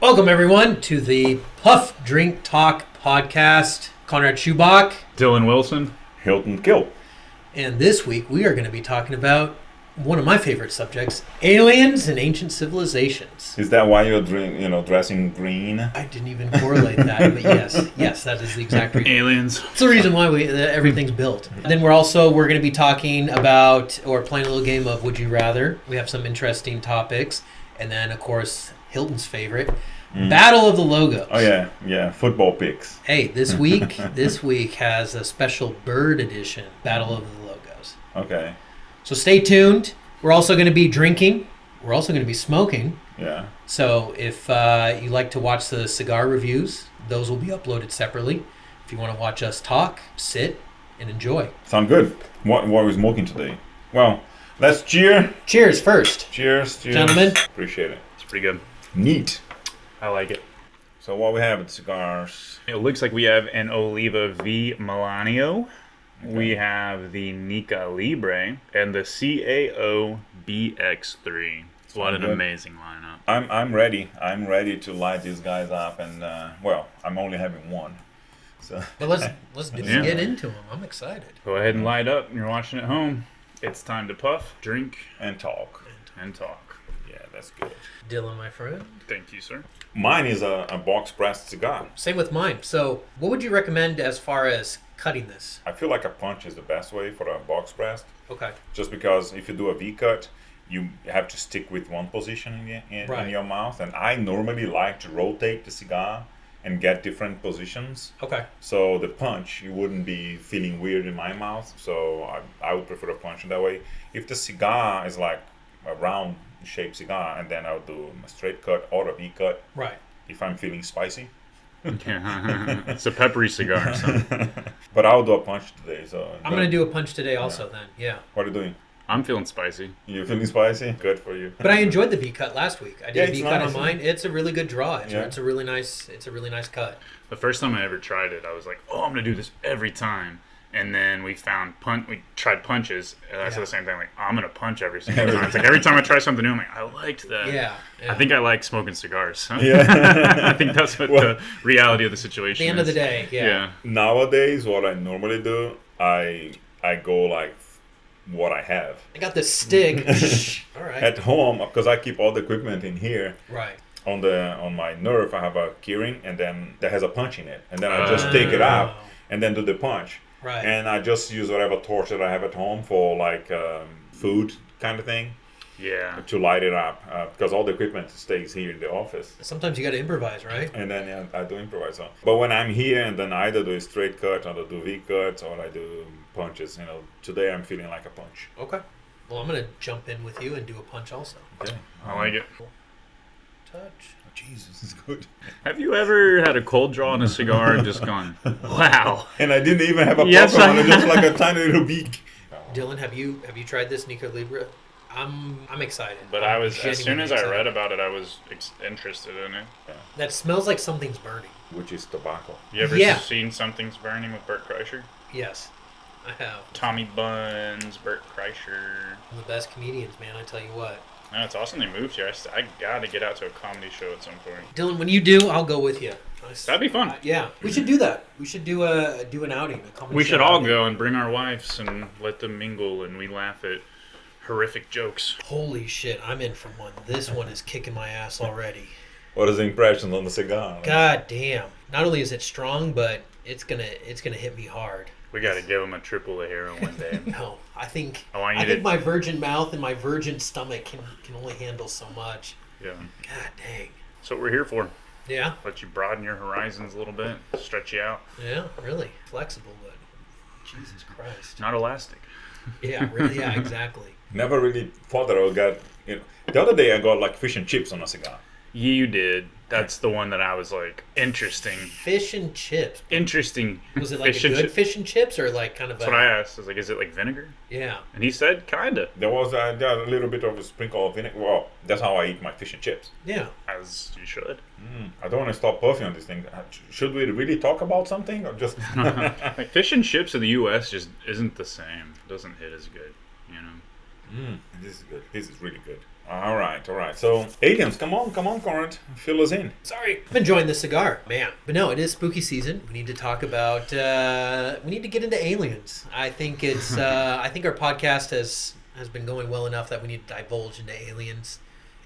Welcome, everyone, to the Puff Drink Talk podcast. Konrad Schubach. Dylan Wilson. Hilton Kill. And this week, we are going to be talking about one of my favorite subjects, aliens and ancient civilizations. Is that why you're dressing green? I didn't even correlate that, but yes, that is the exact reason. Aliens. It's the reason why everything's built. And then we're going to be talking about, or playing a little game of Would You Rather. We have some interesting topics. And then, of course, Hilton's favorite, Battle of the Logos. Oh, yeah, football picks. Hey, this week has a special bird edition, Battle of the Logos. Okay. So stay tuned. We're also going to be drinking. We're also going to be smoking. Yeah. So if you like to watch the cigar reviews, those will be uploaded separately. If you want to watch us talk, sit, and enjoy. Sound good. What are we smoking today? Well, let's cheer. Cheers first. Cheers. Gentlemen. Appreciate it. It's pretty good. Neat. I like it. So what we have at Cigars? It looks like we have an Oliva V Milanio. Okay. We have the Nica Libre and the CAO BX3. What an amazing lineup. I'm ready. I'm ready to light these guys up, and I'm only having one. So. But let's get into them. I'm excited. Go ahead and light up. You're watching at home. It's time to puff, drink, and talk. Yeah, that's good. Dylan, my friend. Thank you, sir. Mine is a box-pressed cigar. Same with mine. So what would you recommend as far as cutting this? I feel like a punch is the best way for a box-pressed. Okay. Just because if you do a V-cut, you have to stick with one position in your mouth. And I normally like to rotate the cigar and get different positions. Okay. So the punch, you wouldn't be feeling weird in my mouth. So I would prefer a punch in that way. If the cigar is like a round shaped cigar, and then I'll do a straight cut or a V cut. Right. If I'm feeling spicy. Yeah. It's a peppery cigar. So. But I'll do a punch today. So I'm going to do a punch today also then. Yeah. What are you doing? I'm feeling spicy. You're feeling spicy? Good for you. But I enjoyed the V cut last week. I did a V cut nice. on mine. It's a really good draw. It's a really nice cut. The first time I ever tried it, I was like, "Oh, I'm gonna do this every time." And then we tried punches, and I said the same thing. Like, I'm gonna punch every single time. It's like every time I try something new, I'm like, I liked that. Yeah. I think I like smoking cigars. So. Yeah. I think that's what the reality of the situation is. At the end of the day, yeah. Nowadays, what I normally do, I go like what I have. I got this stick. All right. At home, because I keep all the equipment in here. Right. On my nerve, I have a keyring, and then that has a punch in it, and then I just take it out and then do the punch. Right. And I just use whatever torch that I have at home for like food kind of thing. Yeah. To light it up, because all the equipment stays here in the office. Sometimes you got to improvise, right? And then I do improvise. So. But when I'm here, and then I either do a straight cut, or I do V cuts, or I do punches. Today I'm feeling like a punch. Okay. Well, I'm gonna jump in with you and do a punch also. Okay. I like it. Touch. Oh, Jesus, it's good. Have you ever had a cold draw on a cigar and just gone, wow? And I didn't even have a Yes, pucker on it, just like a tiny little beak. Dylan, have you tried this Nica Libre? I'm excited. But I'm as soon as genuinely I read about it, I was interested in it. Yeah. That smells like something's burning. Which is tobacco. You ever seen Something's Burning with Bert Kreischer? Yes, I have. Tommy Buns, Bert Kreischer. The best comedians, man. I tell you what. No, it's awesome they moved here. I gotta get out to a comedy show at some point. Dylan, when you do, I'll go with you. That'd be fun. Yeah, we should do that. We should do an outing. A comedy we show should all outing. go and bring our wives and let them mingle, and we laugh at horrific jokes. Holy shit, I'm in for one. This one is kicking my ass already. What is the impressions on the cigar? God damn. Not only is it strong, but it's gonna hit me hard. We gotta give them a triple of heroin one day. No, I think my virgin mouth and my virgin stomach can only handle so much. Yeah. God dang. That's what we're here for. Yeah. Let you broaden your horizons a little bit, stretch you out. Yeah, really. Flexible, but Jesus Christ. Not elastic. Yeah, really, yeah, exactly. Never really thought that I would get, the other day I got like fish and chips on a cigar. You did. That's the one that I was like, interesting. Fish and chips. Interesting. Was it like a good fish and chips or like kind of That's what I asked. I was like, is it like vinegar? Yeah. And he said, kinda. There was a little bit of a sprinkle of vinegar. Well, that's how I eat my fish and chips. Yeah. As you should. I don't want to stop puffing on this thing. Should we really talk about something or just... Like fish and chips in the U.S. just isn't the same. It doesn't hit as good, you know? This is good. This is really good. All right. All right. So aliens, come on, Konrad, fill us in. Sorry, I'm enjoying this cigar, man. But no, it is spooky season. We need to talk about. We need to get into aliens. I think it's. I think our podcast has been going well enough that we need to divulge into aliens,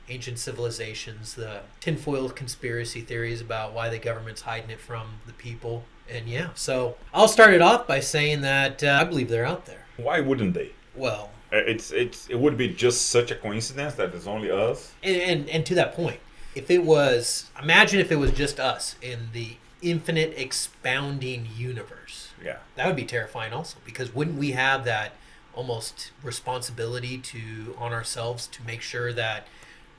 ancient civilizations, the tinfoil conspiracy theories about why the government's hiding it from the people, and yeah. So I'll start it off by saying that I believe they're out there. Why wouldn't they? Well, it would be just such a coincidence that it's only us. and to that point, if it was, imagine if it was just us in the infinite expounding universe. Yeah. That would be terrifying also, because wouldn't we have that almost responsibility on ourselves to make sure that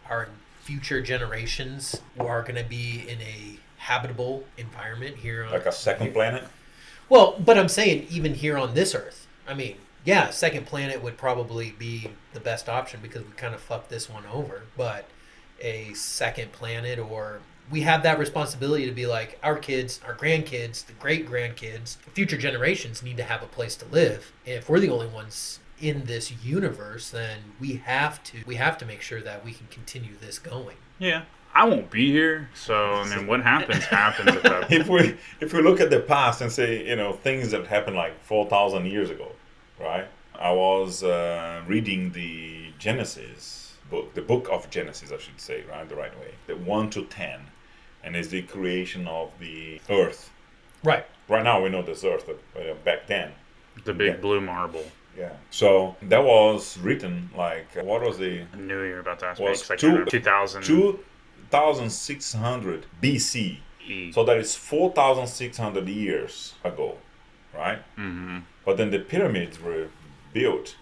our future generations are going to be in a habitable environment here on Like a second planet? Well, but I'm saying even here on this Earth. I mean, yeah, second planet would probably be the best option because we kind of fucked this one over. But a second planet, or we have that responsibility to be like our kids, our grandkids, the great grandkids, future generations need to have a place to live. And if we're the only ones in this universe, then we have to make sure that we can continue this going. Yeah. I won't be here, so I mean, what happens at that point. If we look at the past and say, things that happened like 4,000 years ago, right? I was reading the Genesis book, the book of Genesis, I should say, right, the right way, the 1 to 10, and it's the creation of the Earth. Right. Right now we know this Earth, but back then. The big blue marble. Yeah. So that was written like, what was the? I knew you were about to ask me. Was It's like 2000. 2600 BC. So that is 4,600 years ago, right? Mm-hmm. But then the pyramids were built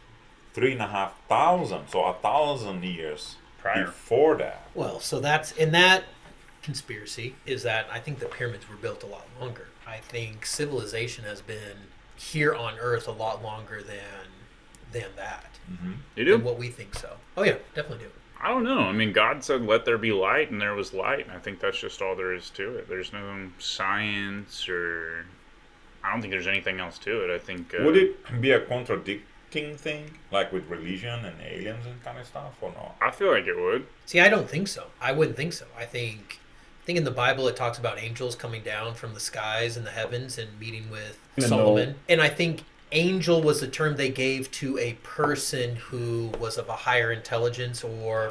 3,500, so 1,000 years Prior. before that. Well, so that's in that conspiracy is that I think the pyramids were built a lot longer. I think civilization has been here on Earth a lot longer than that. Mm-hmm. You do? Than what we think so. Oh yeah, definitely do. I don't know. I mean, God said, let there be light, and there was light. And I think that's just all there is to it. There's no science or... I don't think there's anything else to it. I think... Would it be a contradicting thing, like with religion and aliens and kind of stuff, or not? I feel like it would. See, I don't think so. I wouldn't think so. I think in the Bible it talks about angels coming down from the skies and the heavens and meeting with Solomon. And I think angel was the term they gave to a person who was of a higher intelligence or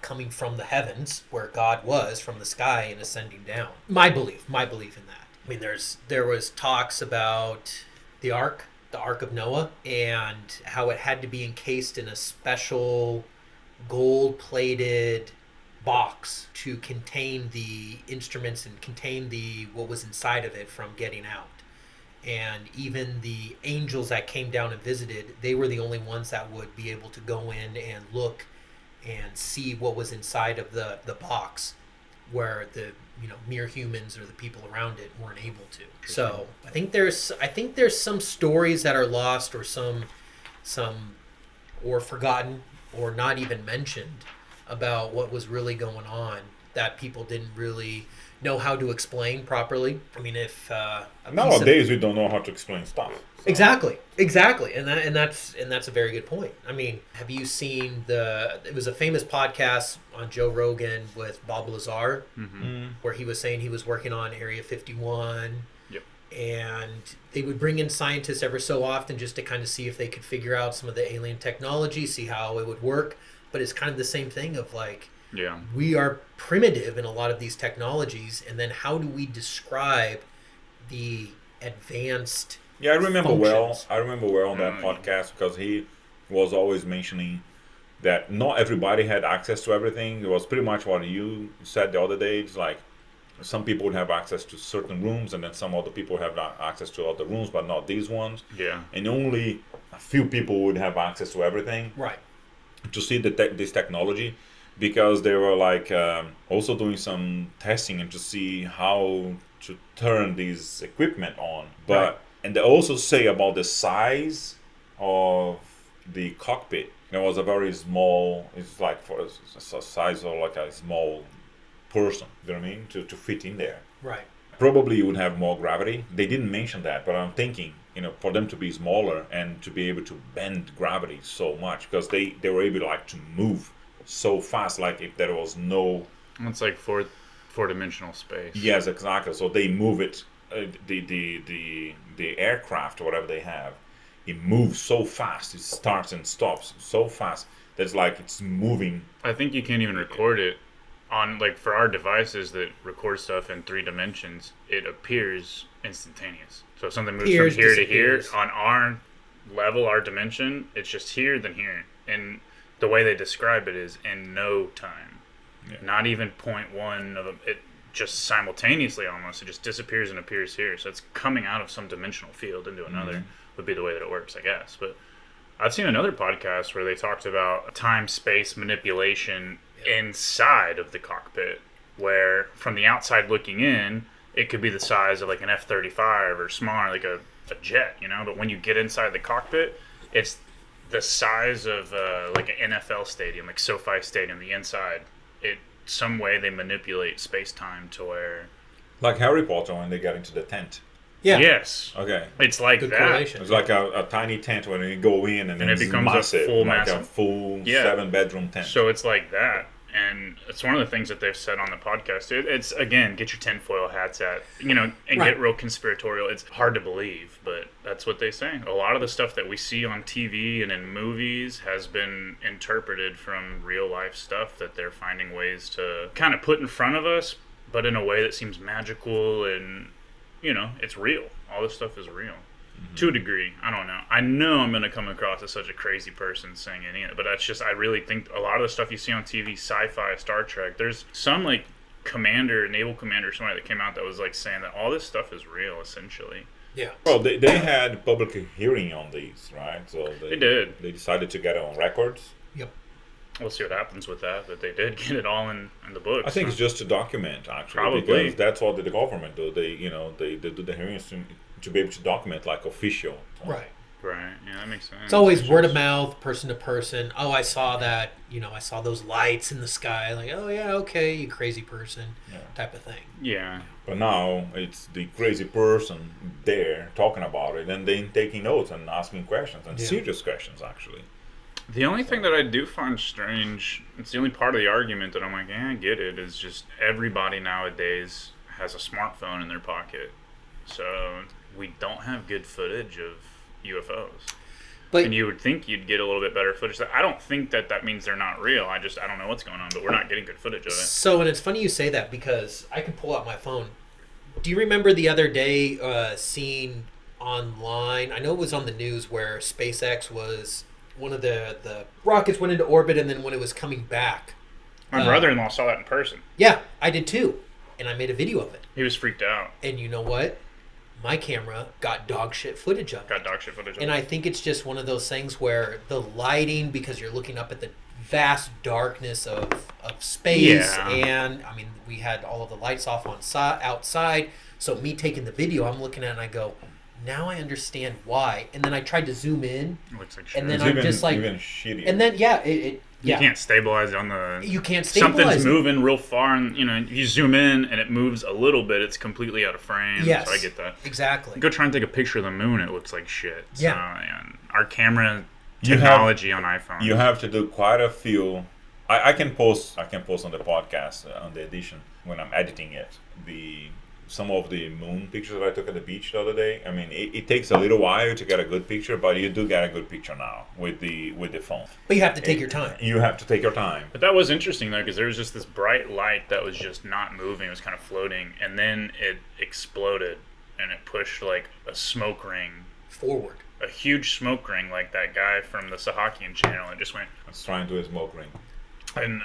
coming from the heavens where God was, from the sky and ascending down. My belief in that. I mean, there was talks about the Ark of Noah, and how it had to be encased in a special gold-plated box to contain the instruments and contain what was inside of it from getting out. And even the angels that came down and visited, they were the only ones that would be able to go in and look and see what was inside of the box, where the mere humans or the people around it weren't able to. So I think there's some stories that are lost or some or forgotten or not even mentioned about what was really going on that people didn't really know how to explain properly. I mean, if nowadays we don't know how to explain stuff. So. Exactly, and that's a very good point. I mean, have you seen it was a famous podcast on Joe Rogan with Bob Lazar, where he was saying he was working on Area 51. Yep. And they would bring in scientists ever so often just to kind of see if they could figure out some of the alien technology, see how it would work. But it's kind of the same thing of like, yeah, we are primitive in a lot of these technologies, and then how do we describe the advanced Yeah, I remember functions? well on that podcast, because he was always mentioning that not everybody had access to everything. It was pretty much what you said the other day. It's like some people would have access to certain rooms, and then some other people have access to other rooms, but not these ones. Yeah. And only a few people would have access to everything. Right. To see this technology, because they were like also doing some testing and to see how to turn this equipment on. But Right. And they also say about the size of the cockpit. It was a very small. It's like for a size of like a small person. You know what I mean? To fit in there. Right. Probably you would have more gravity. They didn't mention that, but I'm thinking, for them to be smaller and to be able to bend gravity so much, because they were able like to move so fast, like if there was no. It's like four-dimensional space. Yes, exactly. So they move it, the aircraft or whatever they have, it moves so fast. It starts and stops so fast. That's like it's moving. I think you can't even record it on, like, for our devices that record stuff in 3 dimensions. It appears instantaneous. So if something moves Appears, from here to here disappears. on our level, our dimension, it's just here then here. And the way they describe it is in no time. Yeah. Not even 0.1 of it. Just simultaneously almost. It just disappears and appears here. So it's coming out of some dimensional field into another, would be the way that it works, I guess. But I've seen another podcast where they talked about time-space manipulation inside of the cockpit, where from the outside looking in, it could be the size of like an F-35 or smaller, like a jet, you know? But when you get inside the cockpit, it's the size of like an NFL stadium, like SoFi Stadium, the inside. Some way they manipulate space-time to where... Like Harry Potter when they get into the tent. Yeah. Yes. Okay. It's like Good that. correlation. It's like a tiny tent when you go in and it it's becomes massive, a like a full Yeah. 7-bedroom tent. So it's like that. And it's one of the things that they've said on the podcast. It's, again, get your tinfoil hats at, you know, and Right. get real conspiratorial. It's hard to believe, but that's what they say. A lot of the stuff that we see on TV and in movies has been interpreted from real life stuff that they're finding ways to kind of put in front of us, but in a way that seems magical and, you know, it's real. All this stuff is real. To a degree. I don't know. I know I'm going to come across as such a crazy person saying any of it, but that's just, I really think a lot of the stuff you see on TV, sci-fi, Star Trek, there's some like naval commander, somebody that came out that was like saying that all this stuff is real, essentially. Yeah. Well, they had public hearing on these, right? So They did. They decided to get it on records. Yep. We'll see what happens with that, but they did get it all in the books. I think it's just to document, actually, Probably. because that's what the government do. They do the hearings to be able to document, like official. Right. Right. Yeah, that makes sense. It's always word of mouth, person to person. Oh, I saw that. You know, I saw those lights in the sky. Like, oh yeah, okay, you crazy person, type of thing. Yeah. But now it's the crazy person there talking about it, and then taking notes and asking questions, and serious questions, actually. The only thing that I do find strange, it's the only part of the argument that I'm like, I get it, is just everybody nowadays has a smartphone in their pocket. So we don't have good footage of UFOs. But And you would think you'd get a little bit better footage. I don't think that means they're not real. I don't know what's going on, but we're not getting good footage of it. so, and it's funny you say that because I can pull out my phone. Do you remember the other day seeing online? I know it was on the news where SpaceX was one of the rockets went into orbit, and then when it was coming back, My brother-in-law saw that in person. yeah, I did too, and I made a video of it. He was freaked out. And you know what? My camera got dog shit footage of it. Got dog shit footage of And it. I think it's just one of those things where the lighting, because you're looking up at the vast darkness of space, Yeah. and I mean, we had all of the lights off on outside. So me taking the video, I'm looking at it and I go, now I understand why. And then I tried to zoom in, Looks like shit. and then It's I'm even, just like, even shittier. and then it You can't stabilize on the... You can't stabilize Something's it. moving real far, and you zoom in, and it moves a little bit. It's completely out of frame. Yes, So I get that. exactly. Go try and take a picture of the moon. It looks like shit. Yeah. So, and our camera You have- technology on iPhone. You have to do quite a few. I can post on the podcast on the edition when I'm editing it. Some of the moon pictures that I took at the beach the other day. I mean, it takes a little while to get a good picture, but you do get a good picture now with the phone. But you have to take your time. You have to take your time. But that was interesting, though, because there was just this bright light that was just not moving. It was kind of floating, and then it exploded, and it pushed, like, a smoke ring, Forward. a huge smoke ring, like that guy from the Sahakian channel. It just went... I was trying to do a smoke ring. And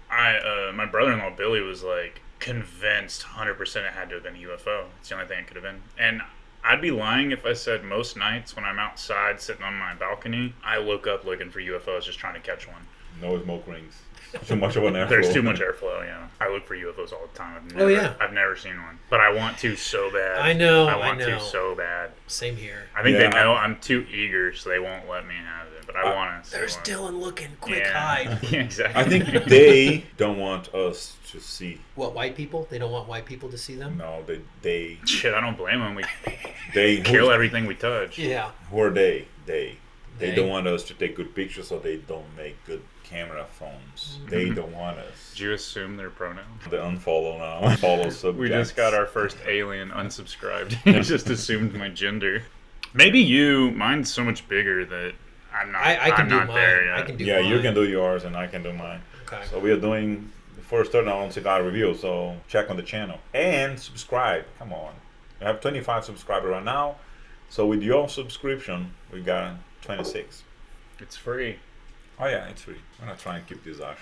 my brother-in-law, Billy, was, like, convinced 100% it had to have been a UFO. It's the only thing it could have been. And I'd be lying if I said most nights when I'm outside sitting on my balcony, I look up looking for UFOs just trying to catch one. No smoke rings. Too much of an airflow. There's too much airflow, yeah. I look for UFOs all the time. I've never seen one. But I want to so bad. I know. I want to so bad. Same here. I think Yeah, they know I'm too eager, so they won't let me have it. But I want to. There's Dylan looking. Quick yeah. hide. Yeah, exactly. I think they don't want us to see. What, white people? They don't want white people to see them? No, they Shit, I don't blame them. We they kill everything we touch. Yeah. Who are they? They They? don't want us to take good pictures, so they don't make good camera phones. They don't want us. Did you assume their pronouns? The unfollow now. Follow subjects. We just got our first alien unsubscribed. He just assumed my gender. Maybe you. Mine's so much bigger that I'm not. I can I'm do not mine. there yet. I can do Yeah, mine. you can do yours and I can do mine. Okay. So we are doing the first turnout on cigar review. So check on the channel and subscribe. Come on, we have 25 subscribers right now. So with your subscription, we got 26. It's free. Oh yeah, it's free. I'm gonna try and keep this ash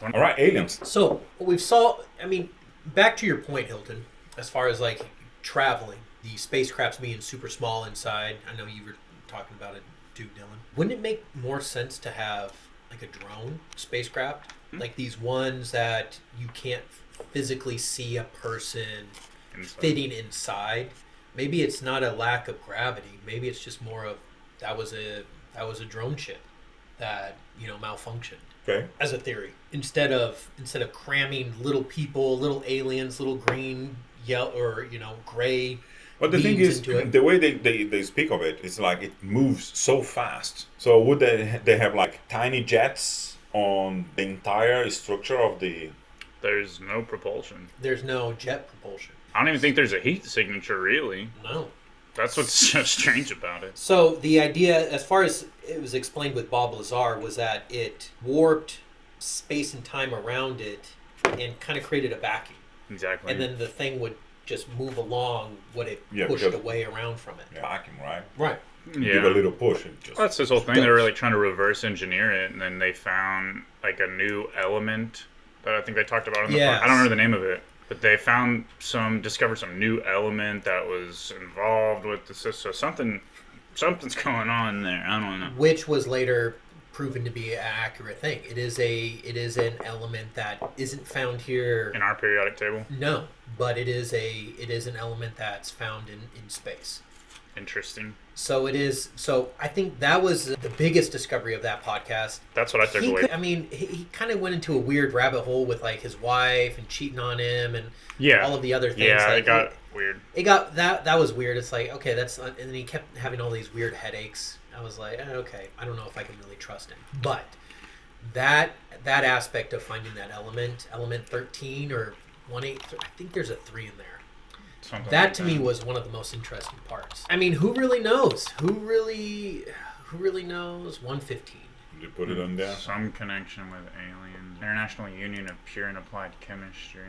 on. All right, aliens. So we've saw. I mean, back to your point, Hilton. As far as like traveling, the spacecrafts being super small inside. I know you were talking about it too, Dylan. Wouldn't it make more sense to have like a drone spacecraft, like these ones that you can't physically see a person fitting inside? Maybe it's not a lack of gravity. Maybe it's just more of that was a drone ship that malfunctioned. Okay. As a theory, instead of cramming little people, little aliens, little green, yellow, or gray. But the thing beings is, into it. the way they speak of it, it's like it moves so fast. So would they have like tiny jets on the entire structure of the? There's no propulsion. There's no jet propulsion. I don't even think there's a heat signature, really. No. That's what's so strange about it. So the idea, as far as it was explained with Bob Lazar, was that it warped space and time around it and kind of created a vacuum. Exactly. And then the thing would just move along what it pushed because- away around from it. Yeah, vacuum, right? Right. Give a little push. And just That's this whole thing. They were like trying to reverse engineer it, and then they found like a new element that I think they talked about in the Yes. I don't remember the name of it, but they discovered some new element that was involved with the system. So something's going on there. I don't know. Which was later proven to be an accurate thing. It is an element that isn't found here. In our periodic table. No, but it is an element that's found in space. Interesting. So it is. So I think that was the biggest discovery of that podcast. That's what I took away. He kind of went into a weird rabbit hole with like his wife and cheating on him and Yeah. all of the other things. Yeah, like, it got weird. It got that was weird. It's like, okay, and then he kept having all these weird headaches. I was like, okay, I don't know if I can really trust him. But that aspect of finding that element 13 or 18, I think there's a 3 in there. Something That like to me was one of the most interesting parts. I mean, who really knows? Who really knows 115? you put it on there. Some connection with aliens. International Union of Pure and Applied Chemistry.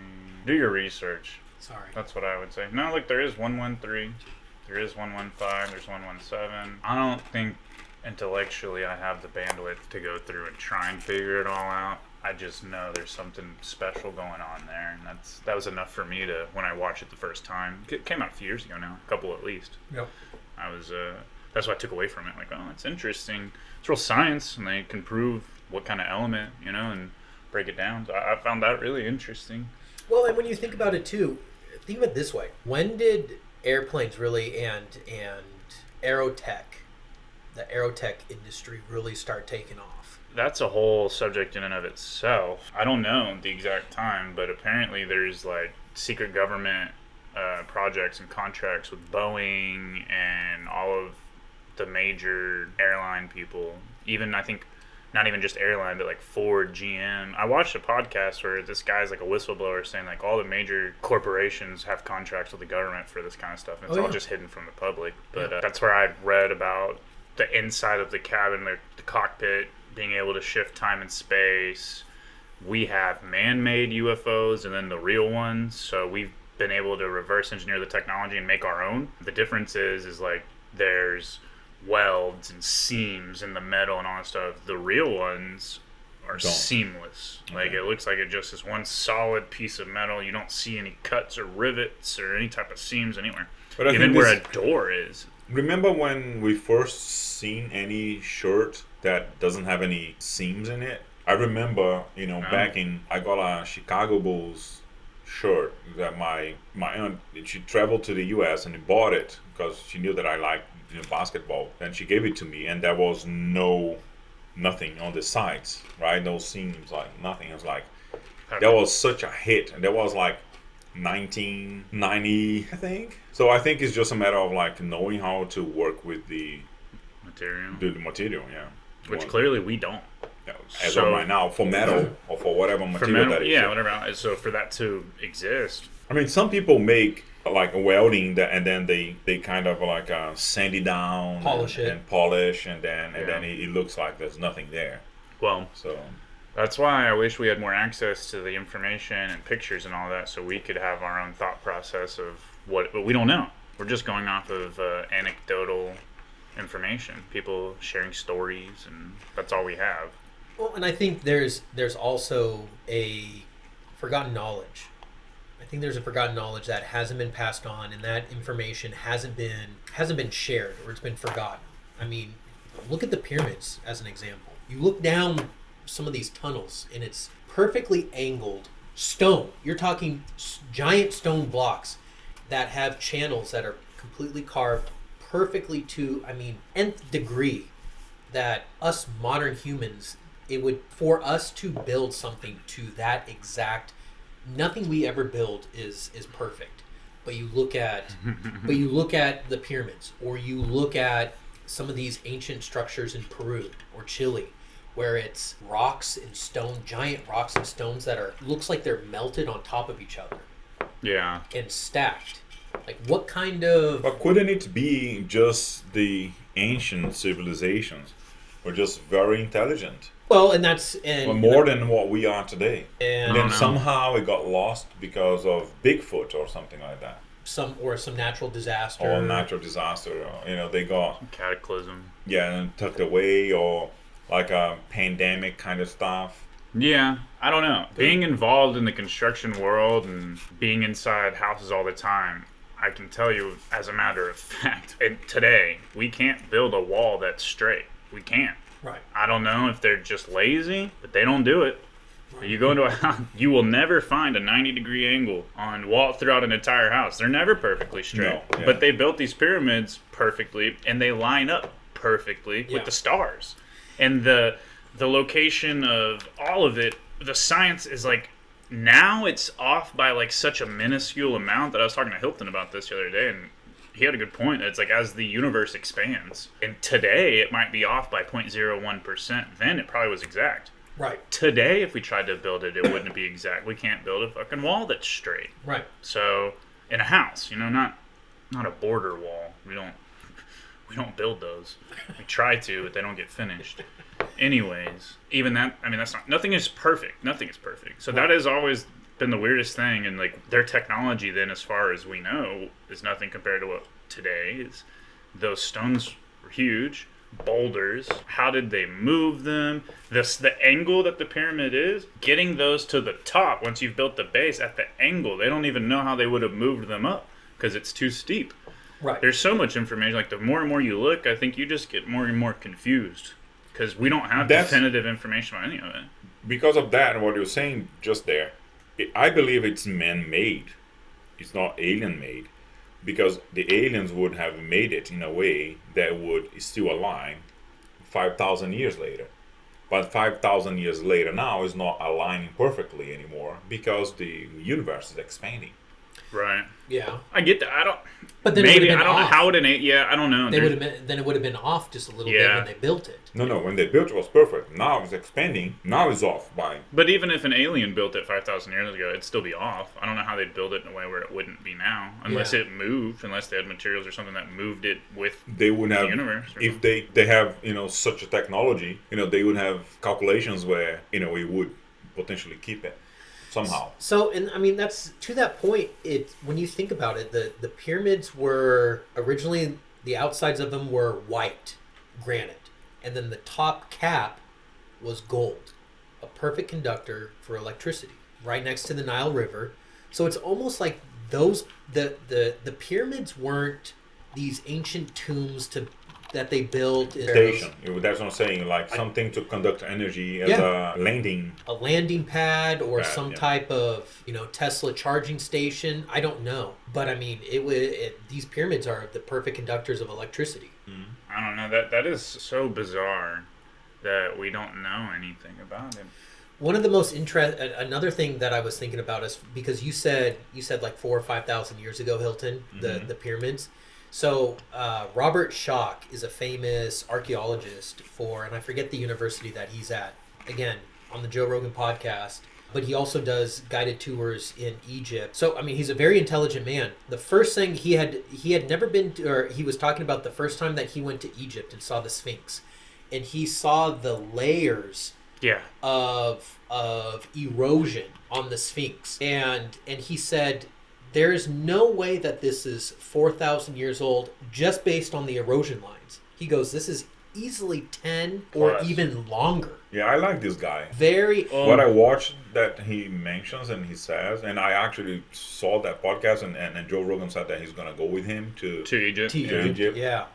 Do your research. Sorry. That's what I would say. No, look, there is 113. There is 115. There's 117. I don't think intellectually I have the bandwidth to go through and try and figure it all out. I just know there's something special going on there, and that was enough for me to, when I watched it the first time. It came out a few years ago now, a couple at least. Yep. I was that's what I took away from it. Like, oh, it's interesting. It's real science, and they can prove what kind of element, and break it down. So I found that really interesting. Well, and when you think about it too, think of it this way: when did airplanes really and Aerotech, the Aerotech industry, really start taking off? That's a whole subject in and of itself. I don't know the exact time, but apparently there's like secret government projects and contracts with Boeing and all of the major airline people. Even, I think, not even just airline, but like Ford, GM. I watched a podcast where this guy's like a whistleblower saying like all the major corporations have contracts with the government for this kind of stuff. And it's all just hidden from the public. But that's where I read about the inside of the cabin, the cockpit, being able to shift time and space. We have man-made UFOs and then the real ones. So we've been able to reverse engineer the technology and make our own. The difference is like there's welds and seams in the metal and all that stuff. The real ones are seamless. Okay. Like it looks like it just is one solid piece of metal. You don't see any cuts or rivets or any type of seams anywhere. But even where a door is. Remember when we first seen any shirt that doesn't have any seams in it? I remember, back in, I got a Chicago Bulls shirt that my aunt, she traveled to the US and bought it because she knew that I liked basketball, and she gave it to me, and there was nothing on the sides, right? No seams, like nothing. It was like, that was such a hit, and that was like 1990, I think. So I think it's just a matter of like knowing how to work with the material. The material, yeah. Which clearly we don't. Yeah, as of right now, for metal or for whatever material that is. Yeah, whatever. So for that to exist. I mean, some people make like welding that, and then they kind of like sand it down, polish it, and polish, and then it looks like there's nothing there. Well, so that's why I wish we had more access to the information and pictures and all that, so we could have our own thought process of what. But we don't know. We're just going off of anecdotal information, people sharing stories, and that's all we have. Well, and I think there's also a forgotten knowledge. I think there's a forgotten knowledge that hasn't been passed on, and that information hasn't been shared, or it's been forgotten. I mean, look at the pyramids as an example. You look down some of these tunnels, and it's perfectly angled stone. You're talking giant stone blocks that have channels that are completely carved perfectly to, I mean, nth degree, that us modern humans, it would, for us to build something to that exact, nothing we ever build is perfect. But you look at the pyramids, or you look at some of these ancient structures in Peru or Chile, where it's rocks and stone, giant rocks and stones that looks like they're melted on top of each other. Yeah. And stacked. Like, what kind of... But couldn't it be just the ancient civilizations were just very intelligent? Well, and that's... But more than what we are today. And then somehow it got lost because of Bigfoot or something like that. Some natural disaster. Or a natural disaster. They got... Cataclysm. Yeah, and tucked away, or like a pandemic kind of stuff. Yeah, I don't know. Being involved in the construction world and being inside houses all the time, I can tell you as a matter of fact, and today, we can't build a wall that's straight. We can't. Right. I don't know if they're just lazy, but they don't do it. Right. You go into a house, you will never find a 90-degree angle on wall throughout an entire house. They're never perfectly straight. No, yeah. But they built these pyramids perfectly, and they line up perfectly with the stars. And the location of all of it, the science is like, now it's off by like such a minuscule amount that I was talking to Hilton about this the other day, and he had a good point. It's like, as the universe expands, and today it might be off by 0.01%. Then it probably was exact. Right. Today, if we tried to build it, it wouldn't be exact. We can't build a fucking wall that's straight. Right. So, in a house, not a border wall. We don't build those. We try to, but they don't get finished. Anyways, even that, I mean, that's not, nothing is perfect. Nothing is perfect. So that has always been the weirdest thing. And like, their technology then, as far as we know, is nothing compared to what today is. Those stones were huge. Boulders. How did they move them? The angle that the pyramid is, getting those to the top, once you've built the base at the angle, they don't even know how they would have moved them up because it's too steep. Right. There's so much information. Like, the more and more you look, I think you just get more and more confused because we don't have definitive information on any of it. Because of that, and what you're saying just there, I believe it's man-made. It's not alien-made. Because the aliens would have made it in a way that would still align 5,000 years later. But 5,000 years later now is not aligning perfectly anymore because the universe is expanding. Right. Yeah. I get that. I don't. But then maybe I don't know how it. Yeah, I don't know. They would have been. Then it would have been off just a little bit when they built it. No. When they built it was perfect. Now it's expanding. Now it's off by. But even if an alien built it 5,000 years ago, it'd still be off. I don't know how they'd build it in a way where it wouldn't be now, unless it moved. Unless they had materials or something that moved it with they would have, the universe. If they have such a technology, they would have calculations where we would potentially keep it. Somehow. So, and I mean, that's to that point. When you think about it, the pyramids were originally, the outsides of them were white granite, and then the top cap was gold, a perfect conductor for electricity, right next to the Nile River. So it's almost like the pyramids weren't these ancient tombs that they built. Station. That's what I'm saying. Like something to conduct energy as a landing pad or some type of Tesla charging station. I don't know, but I mean, these pyramids are the perfect conductors of electricity. Mm-hmm. I don't know. That is so bizarre that we don't know anything about it. One of the most another thing that I was thinking about is because you said like 4,000 or 5,000 years ago, Hilton, the pyramids. So Robert Schoch is a famous archaeologist and I forget the university that he's at. Again, on the Joe Rogan podcast. But he also does guided tours in Egypt. So, I mean, he's a very intelligent man. The first thing he had never been to, or he was talking about the first time that he went to Egypt and saw the Sphinx. And he saw the layers of erosion on the Sphinx. And he said, there is no way that this is 4,000 years old just based on the erosion lines. He goes, this is easily 10 or even longer. Yeah, I like this guy. What I watched that he mentions and he says, and I actually saw that podcast, and Joe Rogan said that he's going to go with him to Egypt. Egypt. Yeah.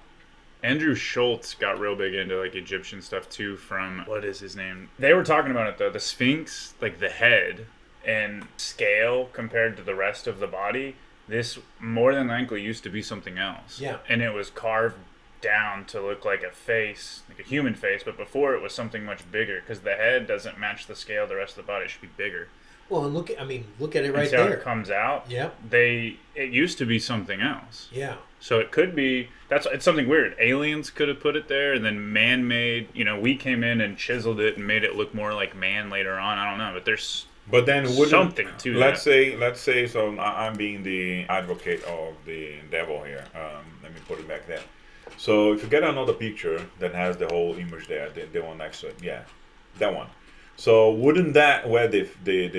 Andrew Schultz got real big into like Egyptian stuff too from, what is his name? They were talking about it though. The Sphinx, like the head and scale compared to the rest of the body, this more than likely used to be something else. Yeah. And it was carved down to look like a face, like a human face, but before it was something much bigger because the head doesn't match the scale of the rest of the body. It should be bigger. Well, and look at it right how there. It comes out. Yeah. It used to be something else. Yeah. So it could be it's something weird. Aliens could have put it there, and then man-made. We came in and chiseled it and made it look more like man later on. I don't know, but there's. But then something to let's say. So I'm being the advocate of the devil here. Let me put it back there. So if you get another picture that has the whole image there, the one next to it, yeah, that one. So wouldn't that where the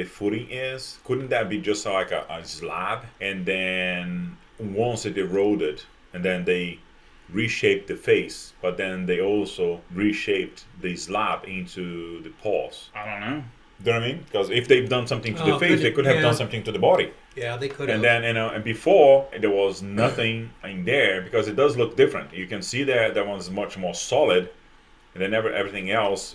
footing is? Couldn't that be just like a slab? And then once it eroded, and then they reshaped the face, but then they also reshaped the slab into the paws. I don't know. Do you know what I mean? Because if they've done something to the face, they could have done something to the body. Yeah, they could have. And then, and before, there was nothing in there because it does look different. You can see that one's much more solid. And then everything else,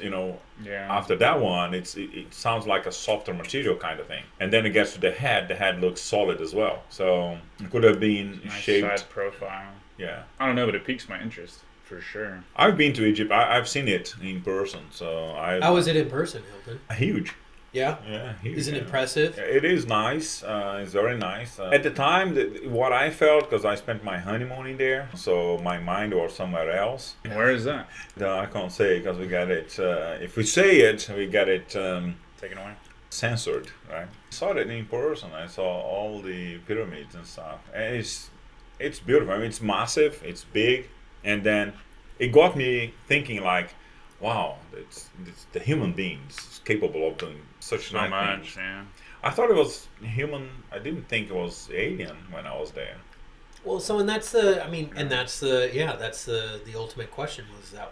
after that one, it sounds like a softer material kind of thing. And then it gets to the head looks solid as well. So it could have been nice shaped. Side profile. Yeah. I don't know, but it piques my interest. For sure. I've been to Egypt. I've seen it in person. So How was it in person, Hilton? Huge. Yeah? Yeah. Huge, is it impressive? It is nice. It's very nice. At the time, what I felt, because I spent my honeymoon in there, so my mind was somewhere else. Where is that? I can't say because we got it. If we say it, we got it taken away. Censored, right? I saw it in person. I saw all the pyramids and stuff. And it's beautiful. I mean, it's massive. It's big. And then it got me thinking like, wow, it's the human beings capable of doing such so much things. Yeah. I thought it was human. I didn't think it was alien when I was there. Well, so and that's the ultimate question.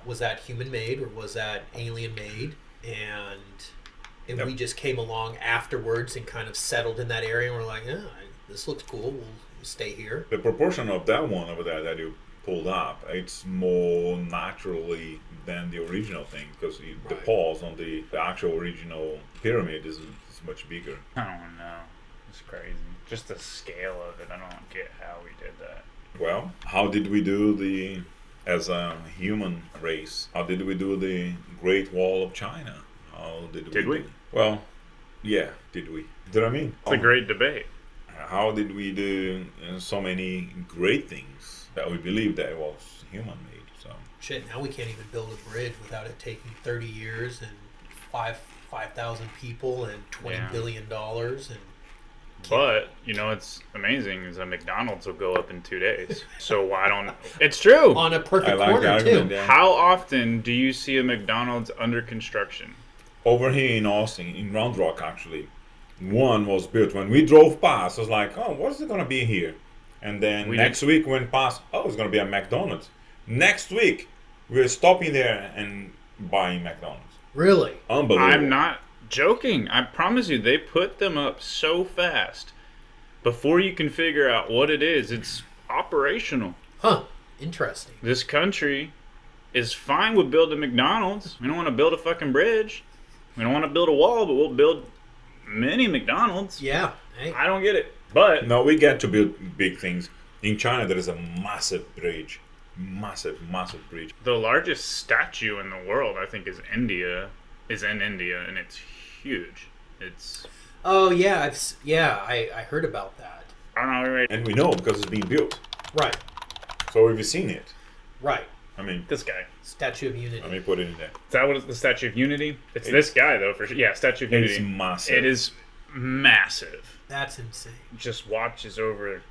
Was that human made or was that alien made? And we just came along afterwards and kind of settled in that area and we're like, yeah, this looks cool. We'll stay here. The proportion of that one over there that you pulled up, it's more naturally than the original thing because the paws on the actual original pyramid is much bigger. I don't know. It's crazy. Just the scale of it. I don't get how we did that. Well, how did we do as a human race? How did we do the Great Wall of China? How did we? Well, yeah, did we? Do you know what I mean? It's a great debate. How did we do so many great things that we believe that it was human made? So shit, now we can't even build a bridge without it taking 30 years and 5,000 people and $20 billion. But it's amazing is that McDonald's will go up in 2 days. So why don't? It's true on a perfect corner too. Yeah. How often do you see a McDonald's under construction? Over here in Austin, in Round Rock, actually, one was built. When we drove past, I was like, "Oh, what's it gonna be here?" And then next week we went past. Oh, it's gonna be a McDonald's. Next week we're stopping there and buying McDonald's. Really? Unbelievable. I'm not joking. I promise you, they put them up so fast. Before you can figure out what it is, it's operational. Huh. Interesting. This country is fine with building McDonald's. We don't want to build a fucking bridge. We don't want to build a wall, but we'll build many McDonald's. Yeah. Hey. I don't get it. But no, we get to build big things. In China, there is a massive bridge. Massive bridge. The largest statue in the world, I think, is in India, and it's huge. It's. Oh yeah, I heard about that. I don't know. Right? And we know because it's being built. Right. So have you seen it? Right. I mean, This guy. Statue of Unity. let me put it in there. Is that what is the Statue of Unity? It's this guy, though, for sure. Yeah, Statue of Unity. It's massive. It is massive. That's insane. Just watches over.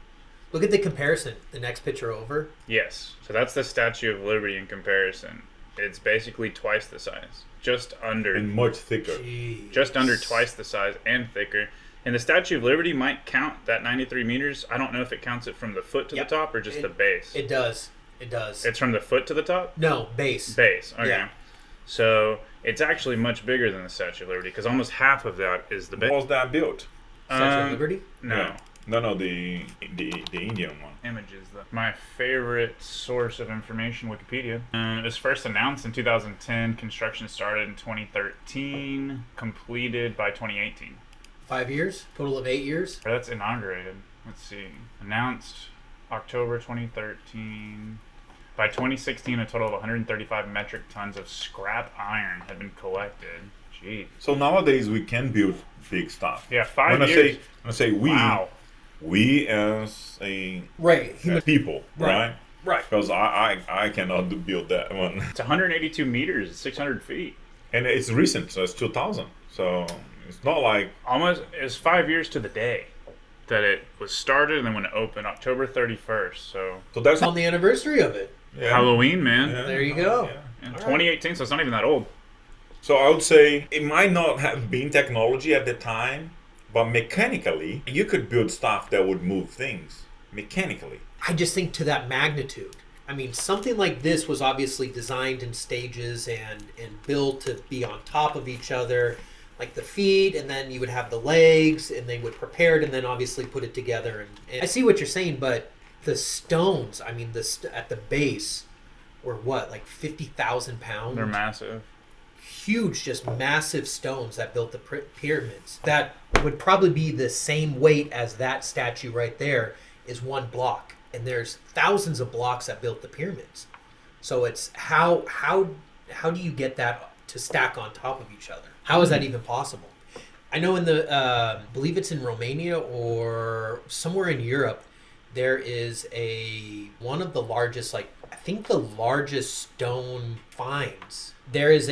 Look at the comparison. The next picture over. Yes. So that's the Statue of Liberty in comparison. It's basically twice the size. Just under. And much thicker. Jeez. Just under twice the size and thicker. And the Statue of Liberty might count that 93 meters. I don't know if it counts it from the foot to Yep. the top or just the base. It does. It does. It's from the foot to the top? No, base. Base. Okay. Yeah. So it's actually much bigger than the Statue of Liberty because almost half of that is the base. Was that built? Statue of Liberty? No. Yeah. No, the Indian one. Images, though. My favorite source of information, Wikipedia. It was first announced in 2010. Construction started in 2013. Completed by 2018. 5 years? Total of 8 years? That's inaugurated. Let's see. Announced October 2013. By 2016, a total of 135 metric tons of scrap iron had been collected. Jeez. So nowadays we can build big stuff. Yeah, 5 when years. I say we, Wow. we as a Right. as people, Right. right? Right. Because I cannot build that one. It's 182 meters, 600 feet. And it's recent, so it's 2000. So it's not like Almost, it was 5 years to the day that it was started and then when it opened, October 31st. So that's On the anniversary of it. yeah. Halloween, man. Yeah. There you go. Yeah. In All right. 2018, so it's not even that old. So I would say it might not have been technology at the time, but mechanically you could build stuff that would move things mechanically. I just think to that magnitude. I mean, something like this was obviously designed in stages and built to be on top of each other, like the feet, and then you would have the legs, and they would prepare it, and then obviously put it together. And I see what you're saying, but the stones, I mean, at the base were what, like 50,000 pounds? They're massive. Huge, just massive stones that built the pyramids. That would probably be the same weight as that statue right there is one block. And there's thousands of blocks that built the pyramids. So it's how do you get that to stack on top of each other? How is that even possible? I know in the I believe it's in Romania or somewhere in Europe, there is one of the largest, like I think the largest stone finds. There is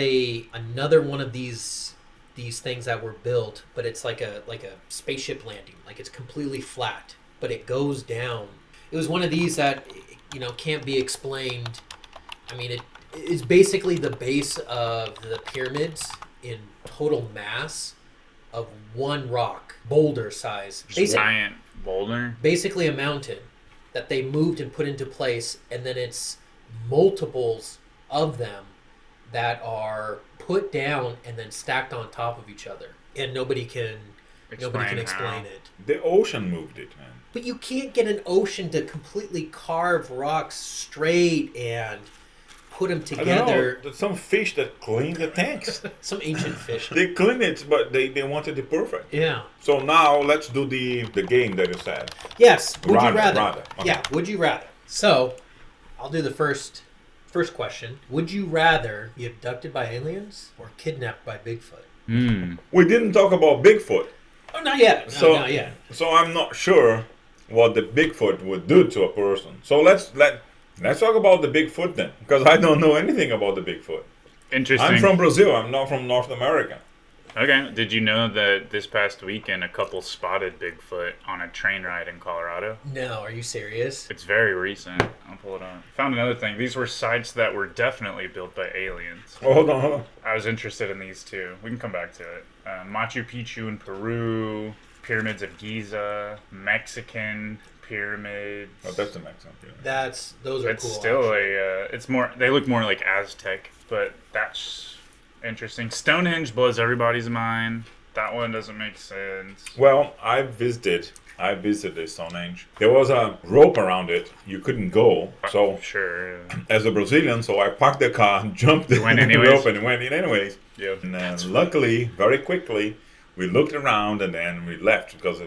another one of these things that were built, but it's like a spaceship landing, like it's completely flat, but it goes down. It was one of these that can't be explained. I mean, it is basically the base of the pyramids in total mass of one rock, boulder size. Giant boulder. Basically a mountain that they moved and put into place, and then it's multiples of them that are put down and then stacked on top of each other, and nobody can explain it. The ocean moved it, man. But you can't get an ocean to completely carve rocks straight and put them I don't together. know. There's some fish that clean the tanks. Some ancient fish. They clean it, but they wanted it perfect. Yeah. So now let's do the game that you said. Yes. Would you Rather. rather? Okay. Yeah. Would you rather? So, I'll do the first question. Would you rather be abducted by aliens or kidnapped by Bigfoot? We didn't talk about Bigfoot. Oh, not yet. No, not yet. So I'm not sure what the Bigfoot would do to a person. So let's talk about the Bigfoot then, because I don't know anything about the Bigfoot. Interesting. I'm from Brazil. I'm not from North America. Okay. Did you know that this past weekend a couple spotted Bigfoot on a train ride in Colorado? No, are you serious? It's very recent. I'll pull it up. Found another thing. These were sites that were definitely built by aliens. Oh, hold on. I was interested in these too. We can come back to it. Machu Picchu in Peru, pyramids of Giza, Mexican pyramids. Oh, that's the Mexican pyramid. Those are It's cool. still it's more. They look more like Aztec, but that's interesting. Stonehenge blows everybody's mind. That one doesn't make sense. Well, I visited Stonehenge. There was a rope around it. You couldn't go. So Sure. as a Brazilian, so I parked the car, jumped the went anyways? rope, and went in anyways. Yep. And luckily, very quickly, we looked around and then we left because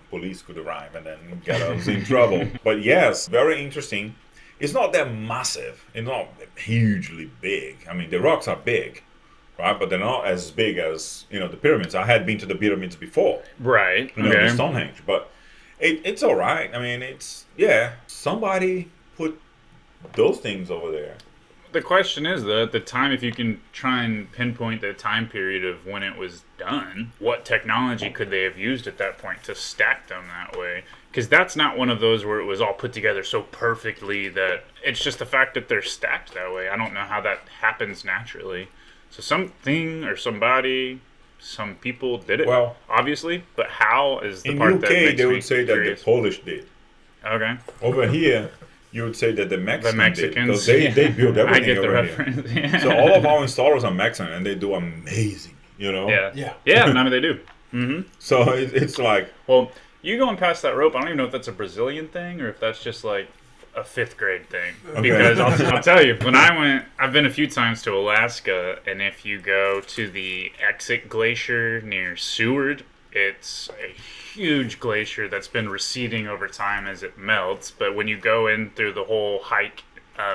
police could arrive and then get us in trouble. But yes, very interesting. It's not that massive. It's not hugely big. I mean, the rocks are big, right? But they're not as big as the pyramids. I had been to the pyramids before, Right. the Stonehenge, but it's all right. I mean, somebody put those things over there. The question is, though, at the time, if you can try and pinpoint the time period of when it was done, what technology could they have used at that point to stack them that way? Because that's not one of those where it was all put together so perfectly that it's just the fact that they're stacked that way. I don't know how that happens naturally. So something or somebody, some people did it, Well, obviously, but how is the in part UK, that makes they me would say curious. that the Polish did. Okay. Over here, you would say that the Mexicans, Mexicans, did. Because they build I everything get the over reference. here. Yeah. So all of our installers are Mexican, and they do amazing, Yeah. Yeah. Yeah, I mean, they do. Mm-hmm. So it's like... Well, you going past that rope, I don't even know if that's a Brazilian thing or if that's just like a 5th grade thing. Okay. Because I'll tell you, when I went, I've been a few times to Alaska, and if you go to the Exit Glacier near Seward, it's a huge glacier that's been receding over time as it melts. But when you go in through the whole hike,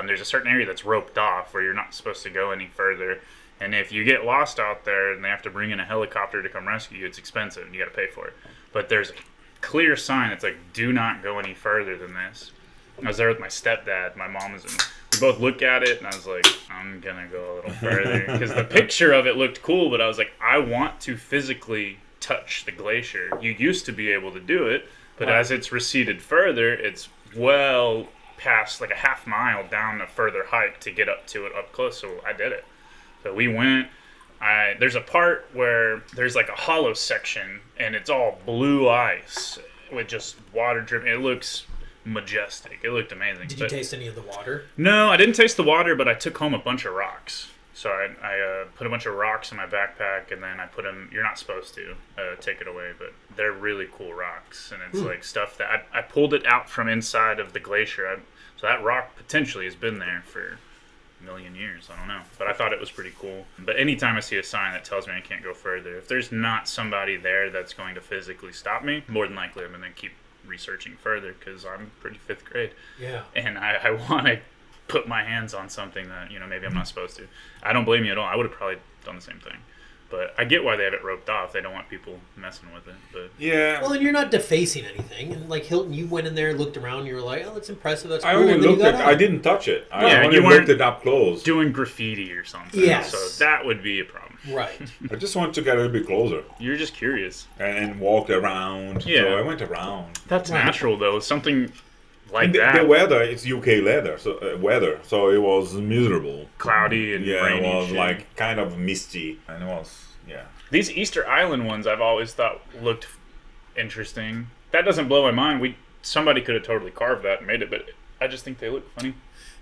there's a certain area that's roped off where you're not supposed to go any further. And if you get lost out there and they have to bring in a helicopter to come rescue you, it's expensive and you got to pay for it. But there's a clear sign that's like, do not go any further than this. I was there with my stepdad, my mom was in. We both looked at it and I was like, I'm going to go a little further. Because the picture of it looked cool, but I was like, I want to physically touch the glacier. You used to be able to do it, but as it's receded further, it's well past like a half mile down a further hike to get up to it up close. So I did it. So we went. There's a part where there's like a hollow section and it's all blue ice with just water dripping. It looks majestic. It looked amazing. Did you taste any of the water? No, I didn't taste the water, but I took home a bunch of rocks. So I put a bunch of rocks in my backpack, and then I put them. You're not supposed to take it away, but they're really cool rocks, and it's like stuff that I pulled it out from inside of the glacier. So that rock potentially has been there for a million years. I don't know, but I thought it was pretty cool. But anytime I see a sign that tells me I can't go further, if there's not somebody there that's going to physically stop me, more than likely I'm going to keep researching further because I'm pretty 5th grade. Yeah. And I want to put my hands on something that, maybe I'm not supposed to. I don't blame you at all. I would have probably done the same thing. But I get why they have it roped off. They don't want people messing with it. But Yeah. Well, and you're not defacing anything. And like Hilton, you went in there, looked around, you were like, oh, that's impressive. That's cool. I only and then you looked got at out. I didn't touch it. I Yeah, only you weren't looked it up close. doing graffiti or something. Yes. So that would be a problem. Right. I just wanted to get a little bit closer You're just curious. and walked around. Yeah. So I went around. That's Right. natural, though. Something like And that. the weather, it's UK weather, so it was miserable. Cloudy and Yeah, rainy. it was shit. like kind of misty, and it was These Easter Island ones I've always thought looked interesting. That doesn't blow my mind. Somebody could have totally carved that and made it, but I just think they look funny.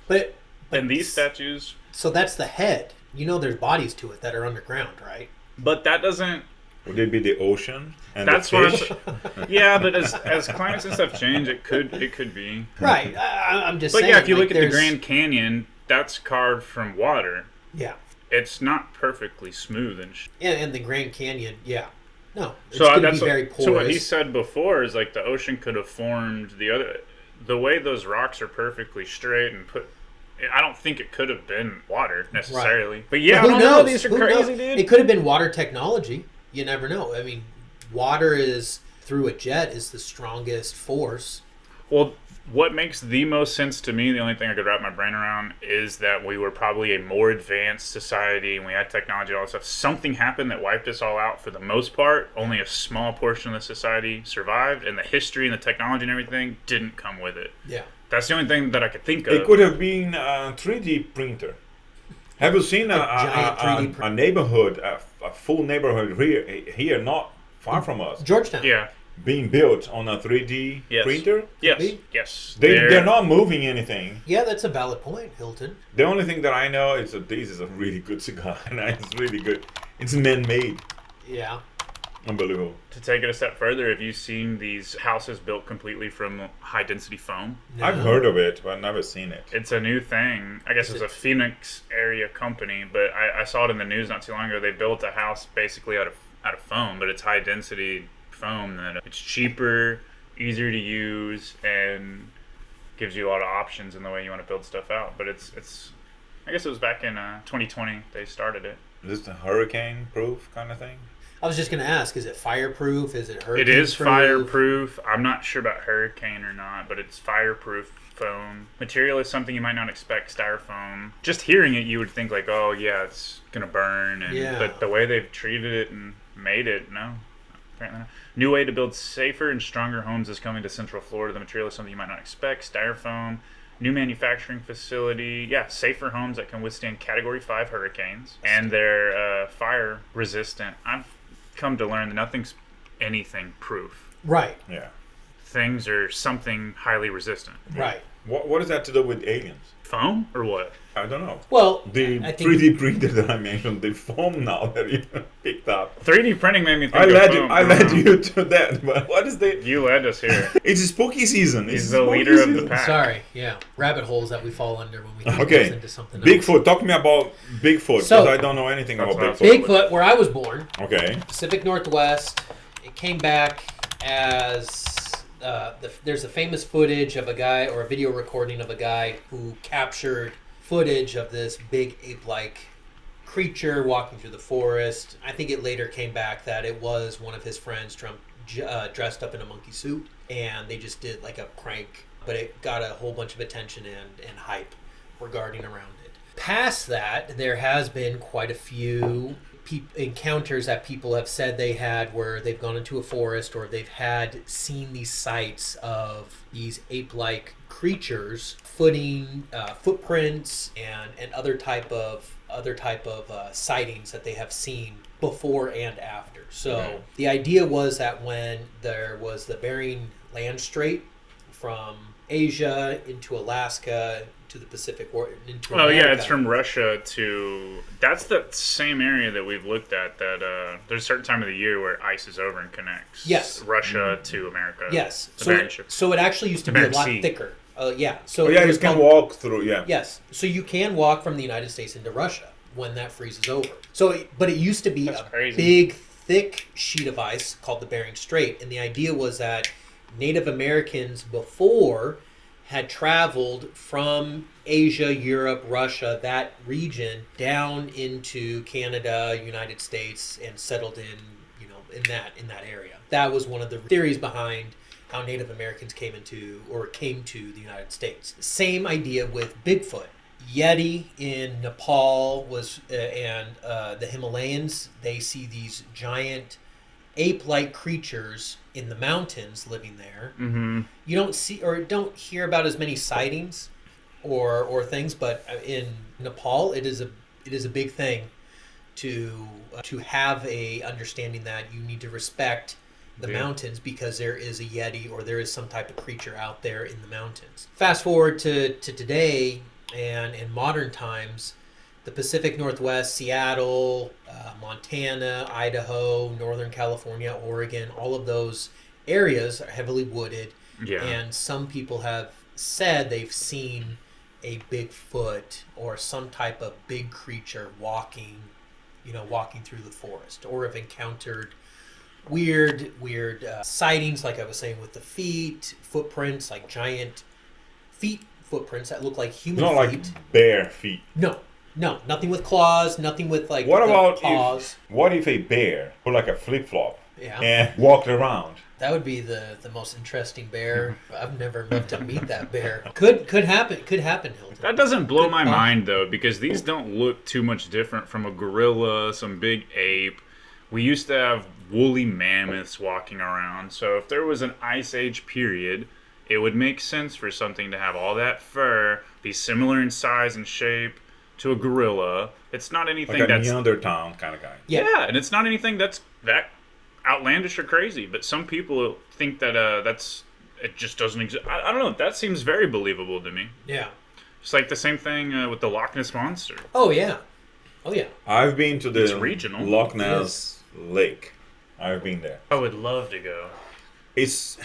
But And these statues, so that's the head. There's bodies to it that are underground, right? but that doesn't. Would it be the ocean and That's the what fish? Yeah, but as climates and stuff change, it could be. Right. I'm just But saying. yeah, if you like, look at the there's- Grand Canyon, that's carved from water. Yeah. It's not perfectly smooth and. And the Grand Canyon, yeah. No, it's So going to that's be very porous. so what he said before is like the ocean could have formed the way those rocks are perfectly straight and put. I don't think it could have been water necessarily, but yeah, But I don't know. These are Who crazy, knows? dude. It could have been water technology. You never know. I mean, water is through a jet is the strongest force. Well, what makes the most sense to me, the only thing I could wrap my brain around, is that we were probably a more advanced society and we had technology and all that stuff. Something happened that wiped us all out for the most part. Only a small portion of the society survived, and the history and the technology and everything didn't come with it. Yeah. That's the only thing that I could think of. It could have been a 3D printer. Have you seen giant 3D a neighborhood, a full neighborhood here, not far from us, Georgetown. Yeah. being built on a 3D Yes. printer? Yes. be. Yes. They're not moving anything. Yeah, that's a valid point, Hilton. The only thing that I know is that this is a really good cigar, and it's really good. It's man-made. Yeah. Unbelievable. To take it a step further, have you seen these houses built completely from high-density foam? No. I've heard of it, but I've never seen it. It's a new thing. I guess it's a Phoenix area company, but I saw it in the news not too long ago. They built a house basically out of foam, but it's high-density foam that it's cheaper, easier to use, and gives you a lot of options in the way you want to build stuff out. But it's I guess it was back in 2020 they started it. Is this a hurricane-proof kind of thing? I was just going to ask, is it fireproof? Is it hurricane It is proof? fireproof. I'm not sure about hurricane or not, but it's fireproof foam. Material is something you might not expect, styrofoam. Just hearing it, you would think like, oh yeah, it's going to burn. But the way they've treated it and made it, no. Apparently not. New way to build safer and stronger homes is coming to Central Florida. The material is something you might not expect, styrofoam. New manufacturing facility. Yeah, safer homes that can withstand Category 5 hurricanes. And they're fire resistant. I've come to learn that nothing's anything proof. Right. Yeah. Things are something highly resistant. Right. What is that to do with aliens? Foam or what? I don't know. Well, The I think 3D printer that I mentioned, the foam now that you picked up. 3D printing made me think I of foam. led you to that, but what is the... You led us here. It's a spooky season. He's the leader of the pack. sorry, yeah. Rabbit holes that we fall under when we get Okay. into something else. Bigfoot. Talk to me about Bigfoot, because So- I don't know anything about That's Bigfoot. Bigfoot, where I was born, Okay. Pacific Northwest, it came back as... there's a famous footage of a guy, or a video recording of a guy who captured footage of this big ape-like creature walking through the forest. I think it later came back that it was one of his friends dressed up in a monkey suit, and they just did like a prank, but it got a whole bunch of attention and hype regarding around it. Past that, there has been quite a few encounters that people have said they had where they've gone into a forest or they've had seen these sights of these ape-like creatures footprints and other type of sightings that they have seen before and after. So the idea was that when there was the Bering Land Strait from Asia into Alaska to the Pacific into Oh America. yeah, it's from Russia to... That's the same area that we've looked at, that there's a certain time of the year where ice is over and connects Yes. Russia to America. Yes. The So Bering it, Strait. so it actually used to The be a Bering lot Sea. thicker. Yeah. So Oh, yeah, it you was can called- walk through, yeah. Yes. So you can walk from the United States into Russia when that freezes over. But it used to be That's a crazy. big, thick sheet of ice called the Bering Strait. And the idea was that Native Americans before had traveled from Asia, Europe, Russia, that region, down into Canada, United States, and settled in that area. That was one of the theories behind how Native Americans came to the United States. Same idea with Bigfoot. Yeti in Nepal and the Himalayas, they see these giant ape-like creatures in the mountains living there. Mm-hmm. You don't see or don't hear about as many sightings or things, but in Nepal, it is a big thing to have a understanding that you need to respect the mountains because there is a Yeti or there is some type of creature out there in the mountains. Fast forward to today and in modern times, the Pacific Northwest, Seattle, Montana, Idaho, Northern California, Oregon, all of those areas are heavily wooded. Yeah. And some people have said they've seen a Bigfoot or some type of big creature walking through the forest, or have encountered weird sightings, like I was saying, with the footprints, like giant footprints that look like human Not feet. like bare feet. No, nothing with claws, nothing with like What the about paws. what if a bear put like a flip-flop Yeah. and walked around? That would be the most interesting bear. I've never lived to meet that bear. Could happen. Could happen, Hilton. That doesn't blow Good my thought. mind, though, because these don't look too much different from a gorilla, some big ape. We used to have woolly mammoths walking around, so if there was an Ice Age period, it would make sense for something to have all that fur, be similar in size and shape to a gorilla. It's not anything Like a that's... Neanderthal kind of guy. Yeah. and it's not anything that's that outlandish or crazy, but some people think that it just doesn't exist. I don't know. That seems very believable to me. Yeah. It's like the same thing with the Lochness Monster. Oh yeah. Oh yeah. I've been to It's the regional. Lochness Lake. I've been there. I would love to go. It's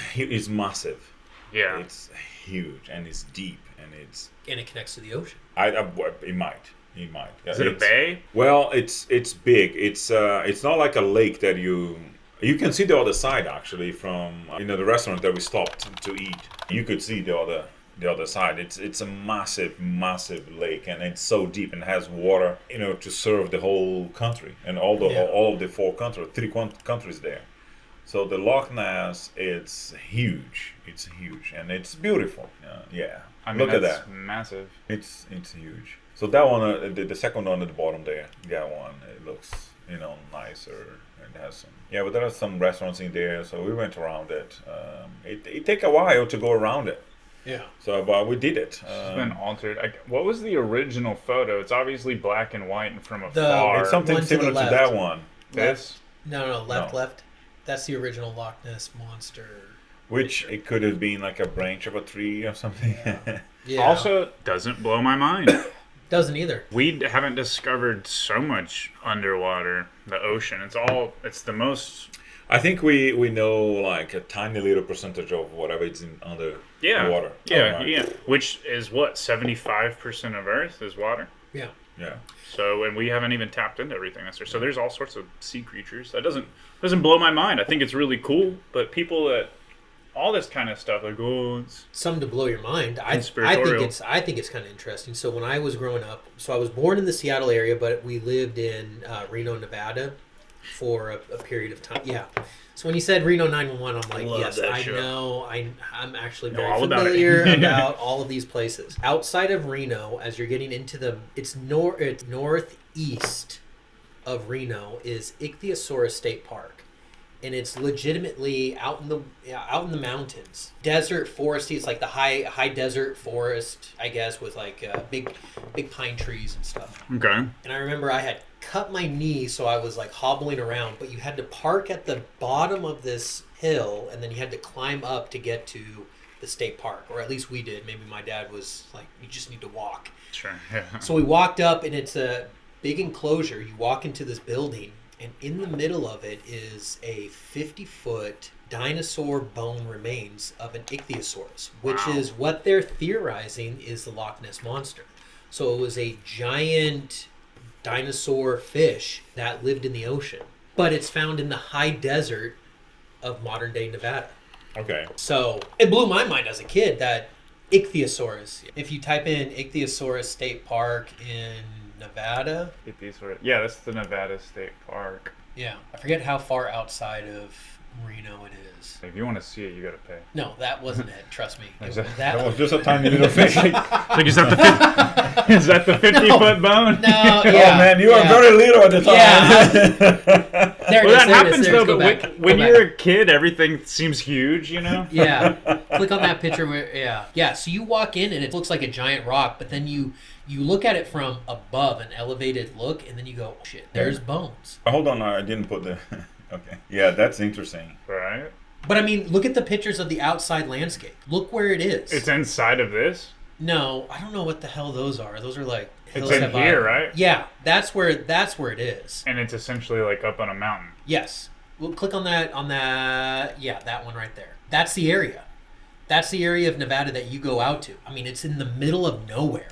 massive. Yeah. It's huge and it's deep and it's. And it connects to the ocean. It might. Yeah, Is it a bay? Well, it's big. It's not like a lake that you can see the other side actually from the restaurant that we stopped to eat. You could see the the other side. It's a massive lake, and it's so deep and has water, to serve the whole country and all of the three countries there. So the Loch Ness, it's huge. It's huge and it's beautiful. Yeah, I mean, look at that's that. massive. It's huge. So that one, the second one at the bottom there, that one, it looks nicer. It has some, but there are some restaurants in there, so we went around it. It take a while to go around it. Yeah. So, but we did it. It's been altered. What was the original photo? It's obviously black and white and from afar. It's something one to similar the to that one. This? No, left, No. left. That's the original Lochness Monster. Which it could have been like a branch of a tree or something. Yeah. Also, doesn't blow my mind. Doesn't either. We haven't discovered so much underwater, the ocean. It's the most... I think we know like a tiny little percentage of whatever is under water. Yeah. Which is what, 75% of Earth is water? Yeah. Yeah. So, and we haven't even tapped into everything that's there. So there's all sorts of sea creatures. That doesn't blow my mind. I think it's really cool. But people that all this kind of stuff, like, it's something to blow your mind. I conspiratorial. think it's kind of interesting. So when I was growing up, I was born in the Seattle area, but we lived in Reno, Nevada, for a period of time. Yeah. So when you said Reno 911, I'm like, Love yes, that I show. know. I'm actually Know very all about it. familiar about all of these places. Outside of Reno, as you're getting into it's northeast of Reno is Ichthyosaurus State Park. And it's legitimately out in the mountains, desert foresty. It's like the high desert forest, I guess, with like big pine trees and stuff. Okay. And I remember I had cut my knee, so I was like hobbling around. But you had to park at the bottom of this hill, and then you had to climb up to get to the state park, or at least we did. Maybe my dad was like, "You just need to walk." Sure. Yeah. So we walked up, and it's a big enclosure. You walk into this building. And in the middle of it is a 50-foot dinosaur bone remains of an ichthyosaurus, which is what they're theorizing is the Loch Ness Monster. So it was a giant dinosaur fish that lived in the ocean. But it's found in the high desert of modern-day Nevada. Okay. So it blew my mind as a kid that ichthyosaurus, if you type in Ichthyosaurus State Park in Nevada. Yeah, that's the Nevada State Park. Yeah. I forget how far outside of Reno it is. If you want to see it, you got to pay. No, that wasn't it. Trust me. That was just a tiny little fish. Like, is that the 50-foot bone? No, yeah. Oh man, you were very little at the time. Yeah. There Well, that happens it is. though. Go But back. when Go you're back. a kid, everything seems huge. Yeah. Click on that picture where, yeah. So you walk in and it looks like a giant rock, but then you look at it from above, an elevated look, and then you go, oh, shit, there's bones. Hold on, I didn't put the. Okay. Yeah, that's interesting. Right. But I mean, look at the pictures of the outside landscape. Look where it is. It's inside of this. No, I don't know what the hell those are. Those are like It's hills in have here, islands. right? Yeah, that's where it is. And it's essentially like up on a mountain. Yes. Well, click on that. Yeah, that one right there. That's the area. That's the area of Nevada that you go out to. I mean, it's in the middle of nowhere.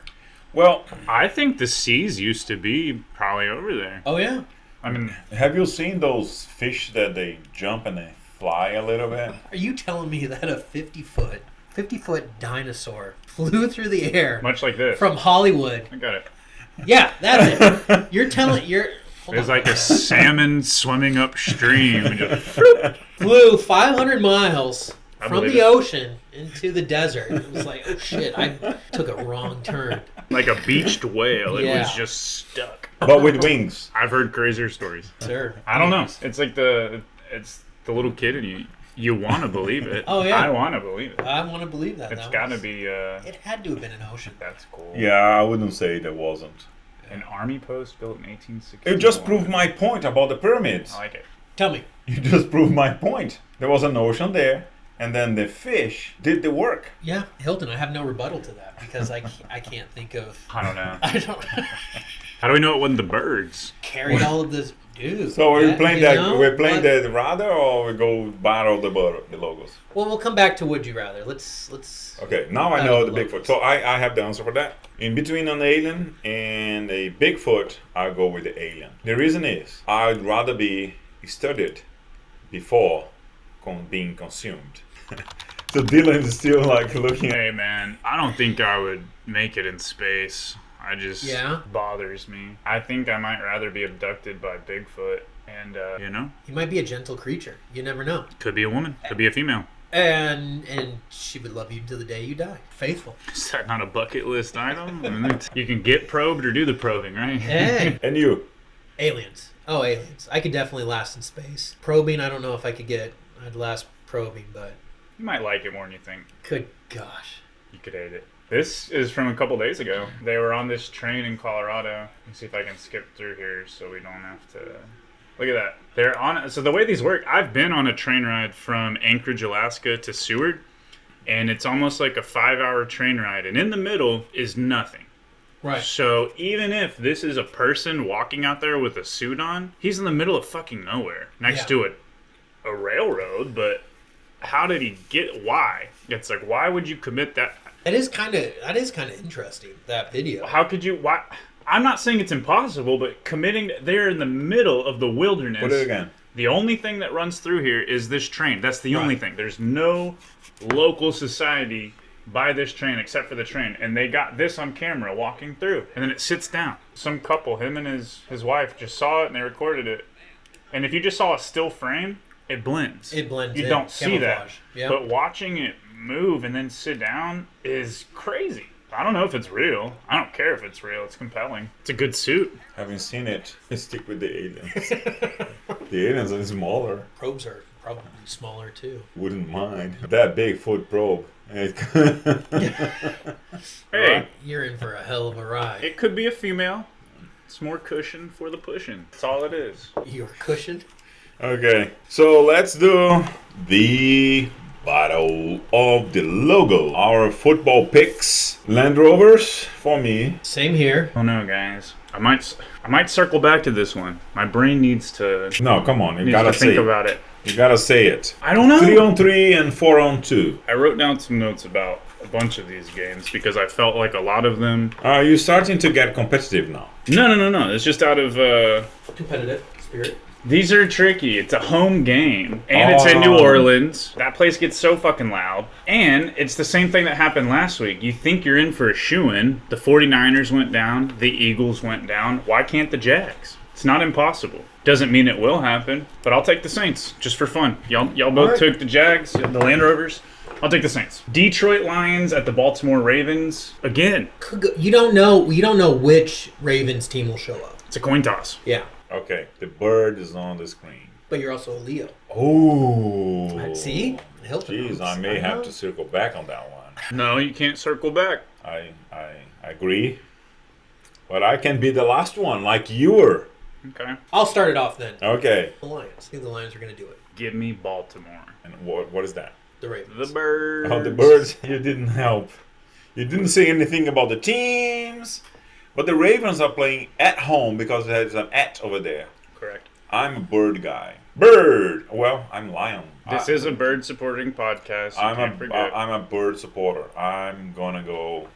Well, I think the seas used to be probably over there. Oh, yeah. I mean, have you seen those fish that they jump and they fly a little bit? Are you telling me that a 50-foot dinosaur flew through the air much like this. from Hollywood? I got it. Yeah, that's it. There's like a salmon swimming upstream. And just, flew 500 miles I from believe the it. ocean into the desert. It was like, oh shit, I took a wrong turn. like a beached whale. It Yeah. was just stuck. But with wings. I've heard crazier stories. Sure. I don't know. It's like the little kid in you want to believe it. Oh, yeah. I want to believe it. I want to believe that. It's That got to was- be. It had to have been an ocean. That's cool. Yeah, I wouldn't say there wasn't. An army post built in 1860. It just proved my point about the pyramids. I like it. Tell me. You just proved my point. There was an ocean there, and then the fish did the work. Yeah, Hilton, I have no rebuttal to that because I can't think of. I don't know. I don't How do we know it wasn't the birds? carried all of this. Dude. So are we playing you that? know, We're playing but- that rather, or we go battle the logos? Well, we'll come back to Would You Rather. Let's. Okay, now I know the Bigfoot. So I have the answer for that. In between an alien and a Bigfoot, I'll go with the alien. The reason is I'd rather be studied before being consumed. So Dylan is still like looking at. Hey man, I don't think I would make it in space. I just bothers me. I think I might rather be abducted by Bigfoot and you know? He might be a gentle creature. You never know. Could be a woman. Could be a female. And she would love you until the day you die. Faithful. Is that not a bucket list item? I mean, you can get probed or do the probing, right? Hey. And you? Aliens. Oh, aliens. I could definitely last in space. Probing, I don't know if I could get. I'd last probing, but... You might like it more than you think. Good gosh. You could hate it. This is from a couple days ago. They were on this train in Colorado. Let's see if I can skip through here so we don't have to... Look at that. They're on. So the way these work, I've been on a train ride from Anchorage, Alaska to Seward, and it's almost like a 5-hour train ride. And in the middle is nothing. Right. So even if this is a person walking out there with a suit on, he's in the middle of fucking nowhere next to a railroad. But how did he get? Why? It's like, why would you commit that? That is kind of interesting. That video. How could you? Why? I'm not saying it's impossible, but committing, they're in the middle of the wilderness. Put it again. The only thing that runs through here is this train. That's the only thing. There's no local society by this train except for the train. And they got this on camera walking through. And then it sits down. Some couple, him and his wife, just saw it and they recorded it. And if you just saw a still frame, it blends. It blends. You don't see that. Yep. But watching it move and then sit down is crazy. I don't know if it's real. I don't care if it's real. It's compelling. It's a good suit. Having seen it, stick with the aliens. The aliens are smaller. Probes are probably smaller too. Wouldn't mind. That Bigfoot probe. Hey. You're in for a hell of a ride. It could be a female. It's more cushion for the pushing. That's all it is. You're cushioned. Okay, so let's do the battle of the logo. Our football picks. Land Rovers for me. Same here. Oh no, guys. I might circle back to this one. My brain needs to. No, come on. You needs gotta to think say about it. You gotta say it. I don't know. 3-on-3 and 4-on-2. I wrote down some notes about a bunch of these games because I felt like a lot of them. Are you starting to get competitive now? No. It's just out of competitive spirit. These are tricky. It's a home game, and it's in New Orleans. That place gets so fucking loud. And it's the same thing that happened last week. You think you're in for a shoo-in. The 49ers went down. The Eagles went down. Why can't the Jags? It's not impossible. Doesn't mean it will happen, but I'll take the Saints just for fun. Y'all both took the Jags, the Land Rovers. I'll take the Saints. Detroit Lions at the Baltimore Ravens. Again. You don't know which Ravens team will show up. It's a coin toss. Yeah. Okay, the bird is on the screen. But you're also a Leo. Oh. See? Hilton. Jeez, I may have to circle back on that one. No, you can't circle back. I agree. But I can be the last one, like you were. Okay. I'll start it off then. Okay. The Lions. I think the Lions are going to do it. Give me Baltimore. And what is that? The Ravens. The Birds. Oh, the Birds. You didn't help. You didn't say anything about the teams. But the Ravens are playing at home because there's an at over there. Correct. I'm a bird guy. Bird! Well, I'm lion. This is a bird supporting podcast. You can't forget. I'm a bird supporter. I'm gonna go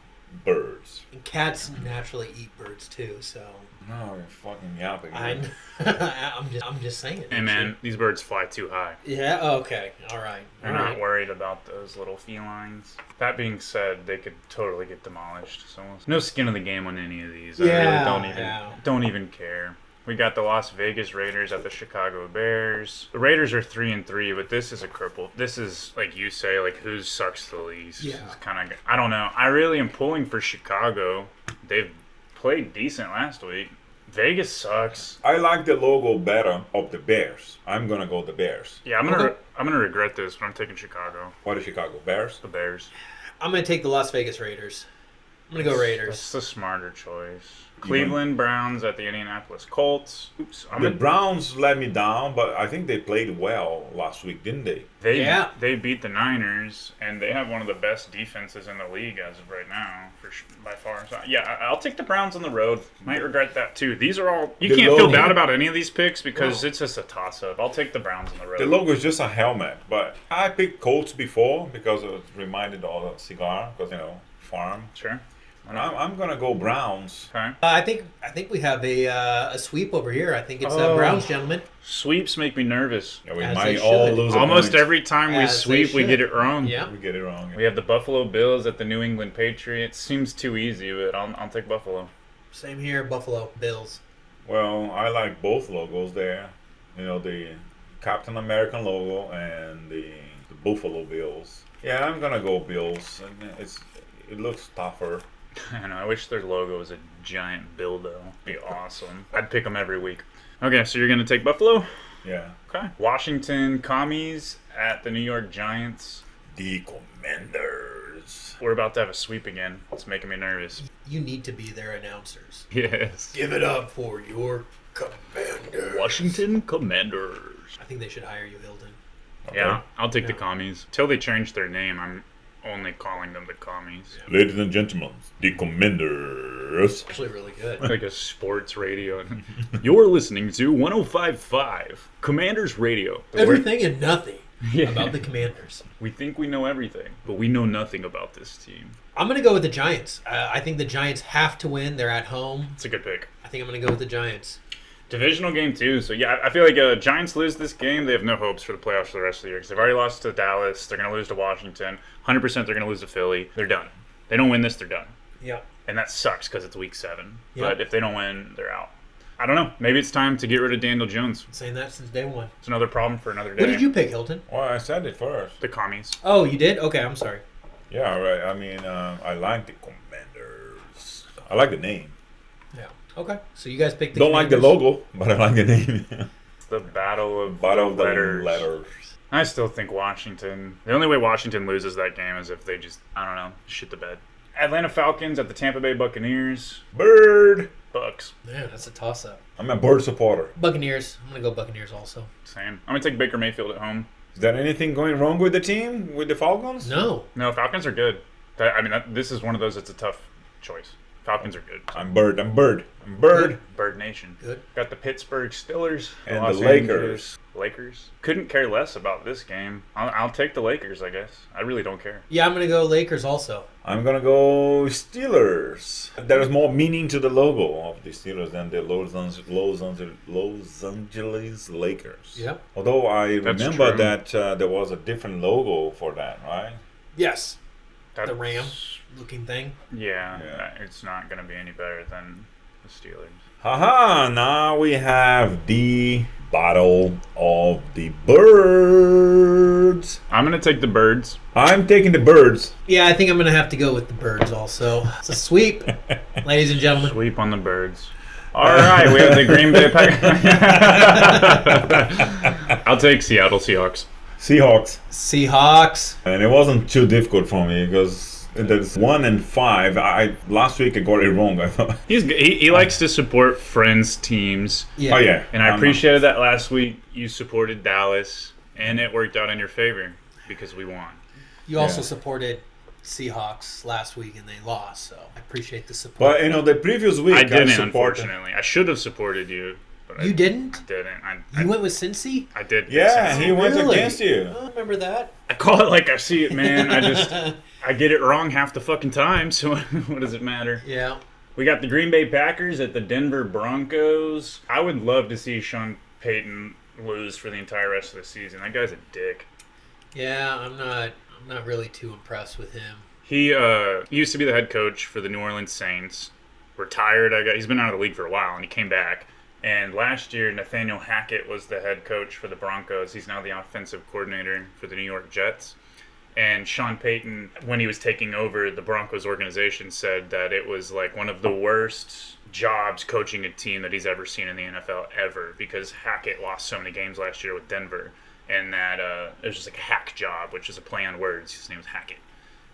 birds. And cats naturally eat birds too, so. No, you're fucking yapping. I'm just saying. Hey man, these birds fly too high. Yeah. Okay. All right. They're not worried about those little felines. That being said, they could totally get demolished. So no skin in the game on any of these. I really don't even care. We got the Las Vegas Raiders at the Chicago Bears. The Raiders are 3-3, but this is a cripple. This is, like you say, like who sucks the least. Yeah. It's kind of. I don't know. I really am pulling for Chicago. They've played decent last week. Vegas sucks. I like the logo better of the Bears. I'm gonna go the Bears. Yeah, I'm gonna regret this, but I'm taking Chicago. What is Chicago? Bears? The Bears. I'm gonna take the Las Vegas Raiders. I'm gonna go Raiders. That's the smarter choice. Cleveland Browns at the Indianapolis Colts. Oops. The Browns let me down, but I think they played well last week, didn't they? They beat the Niners, and they have one of the best defenses in the league as of right now, by far. So, yeah, I'll take the Browns on the road. Might regret that too. These are all you can't feel bad about any of these picks because it's just a toss-up. I'll take the Browns on the road. The logo is just a helmet, but I picked Colts before because it reminded all the cigar, because farm. Sure. I'm gonna go Browns. Okay. I think we have a sweep over here. I think it's Oh. Browns, gentlemen. Sweeps make me nervous. Yeah, we As might they all should. lose a Almost point. every time we As sweep, they we get should. it wrong. Yeah. We get it wrong. We have the Buffalo Bills at the New England Patriots. Seems too easy, but I'll take Buffalo. Same here, Buffalo Bills. Well, I like both logos there. You know, the Captain American logo and the Buffalo Bills. Yeah, I'm gonna go Bills. And it looks tougher. I know. I wish their logo was a giant bill, though. Be awesome. I'd pick them every week. Okay, so you're gonna take Buffalo. Yeah. Okay. Washington Commies at the New York Giants. The Commanders. We're about to have a sweep again. It's making me nervous. You need to be their announcers. Yes. Give it up for your Commanders. Washington Commanders. I think they should hire you, Hilton. Okay. Yeah, I'll take the Yeah. Commies. Till they change their name, I'm only calling them the Commies. Ladies and gentlemen, the Commanders. Actually, really good. Like a sports radio. You're listening to 105.5 Commanders Radio. Everything and nothing Yeah. about the Commanders. We think we know everything, but we know nothing about this team. I'm going to go with the Giants. I think the Giants have to win. They're at home. It's a good pick. I think I'm going to go with the Giants. Divisional game too, so yeah, I feel like Giants lose this game, they have no hopes for the playoffs for the rest of the year because they've already lost to Dallas. They're going to lose to Washington. 100% they're going to lose to Philly. They're done. They don't win this, they're done. Yeah. And that sucks because it's week 7. Yeah. But if they don't win, they're out. I don't know. Maybe it's time to get rid of Daniel Jones. Been saying that since day one. It's another problem for another day. What did you pick, Hilton? Well, I said it first. The Commies. Oh, you did? Okay, I'm sorry. Yeah, right. I mean, I like the Commanders. I like the name. Yeah. Okay. So you guys picked the Don't like the Commanders. logo, but I like the name. It's the battle of Bottom of the letters. letters. I still think Washington. The only way Washington loses that game is if they just, I don't know, shit the bed. Atlanta Falcons at the Tampa Bay Buccaneers. Bird. Bucks. Man, that's a toss-up. I'm a bird supporter. Buccaneers. I'm going to go Buccaneers also. Same. I'm going to take Baker Mayfield at home. Is there anything going wrong with the team, with the Falcons? No. No, Falcons are good. This is one of those that's a tough choice. Falcons are good. I'm bird. Bird Nation. Good. Got the Pittsburgh Steelers. And Los the Lakers. Angeles Lakers. Couldn't care less about this game. I'll take the Lakers, I guess. I really don't care. Yeah, I'm going to go Lakers also. I'm gonna go Steelers. There's more meaning to the logo of the Steelers than the Los Angeles Lakers. Yep. Although I That's remember true. that there was a different logo for that, right? Yes. That's, The Ram looking thing. Yeah, Yeah. it's not going to be any better than the Steelers. Haha, now we have the Battle of the Birds. I'm going to take the Birds. I'm taking the Birds. Yeah, I think I'm going to have to go with the Birds also. It's a sweep, ladies and gentlemen. Sweep on the Birds. All right, we have the Green Bay Packers. I'll take Seattle Seahawks. Seahawks. Seahawks. And it wasn't too difficult for me because there's 1 and 5. Last week I got it wrong, I thought. He likes to support friends' teams. Yeah. Oh, yeah. And I appreciated that last week you supported Dallas, and it worked out in your favor because we won. You also Yeah. supported Seahawks last week and they lost, so I appreciate the support. But, the previous week I didn't, supported. unfortunately. I should have supported you, but You I didn't? didn't. You went with Cincy? I did. Yeah, he went Really? against you. I remember that. I call it like I see it, man. I get it wrong half the fucking time, so what does it matter? Yeah. We got the Green Bay Packers at the Denver Broncos. I would love to see Sean Payton lose for the entire rest of the season. That guy's a dick. Yeah, I'm not really too impressed with him. He used to be the head coach for the New Orleans Saints. Retired. He's been out of the league for a while, and he came back. And last year, Nathaniel Hackett was the head coach for the Broncos. He's now the offensive coordinator for the New York Jets. And Sean Payton, when he was taking over the Broncos organization, said that it was like one of the worst jobs coaching a team that he's ever seen in the NFL ever, because Hackett lost so many games last year with Denver, and that it was just like a hack job, which is a play on words. His name was Hackett.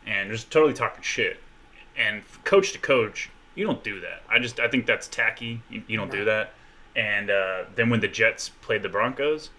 And just totally talking shit. And coach to coach, you don't do that. I think that's tacky. You don't do that. And then when the Jets played the Broncos,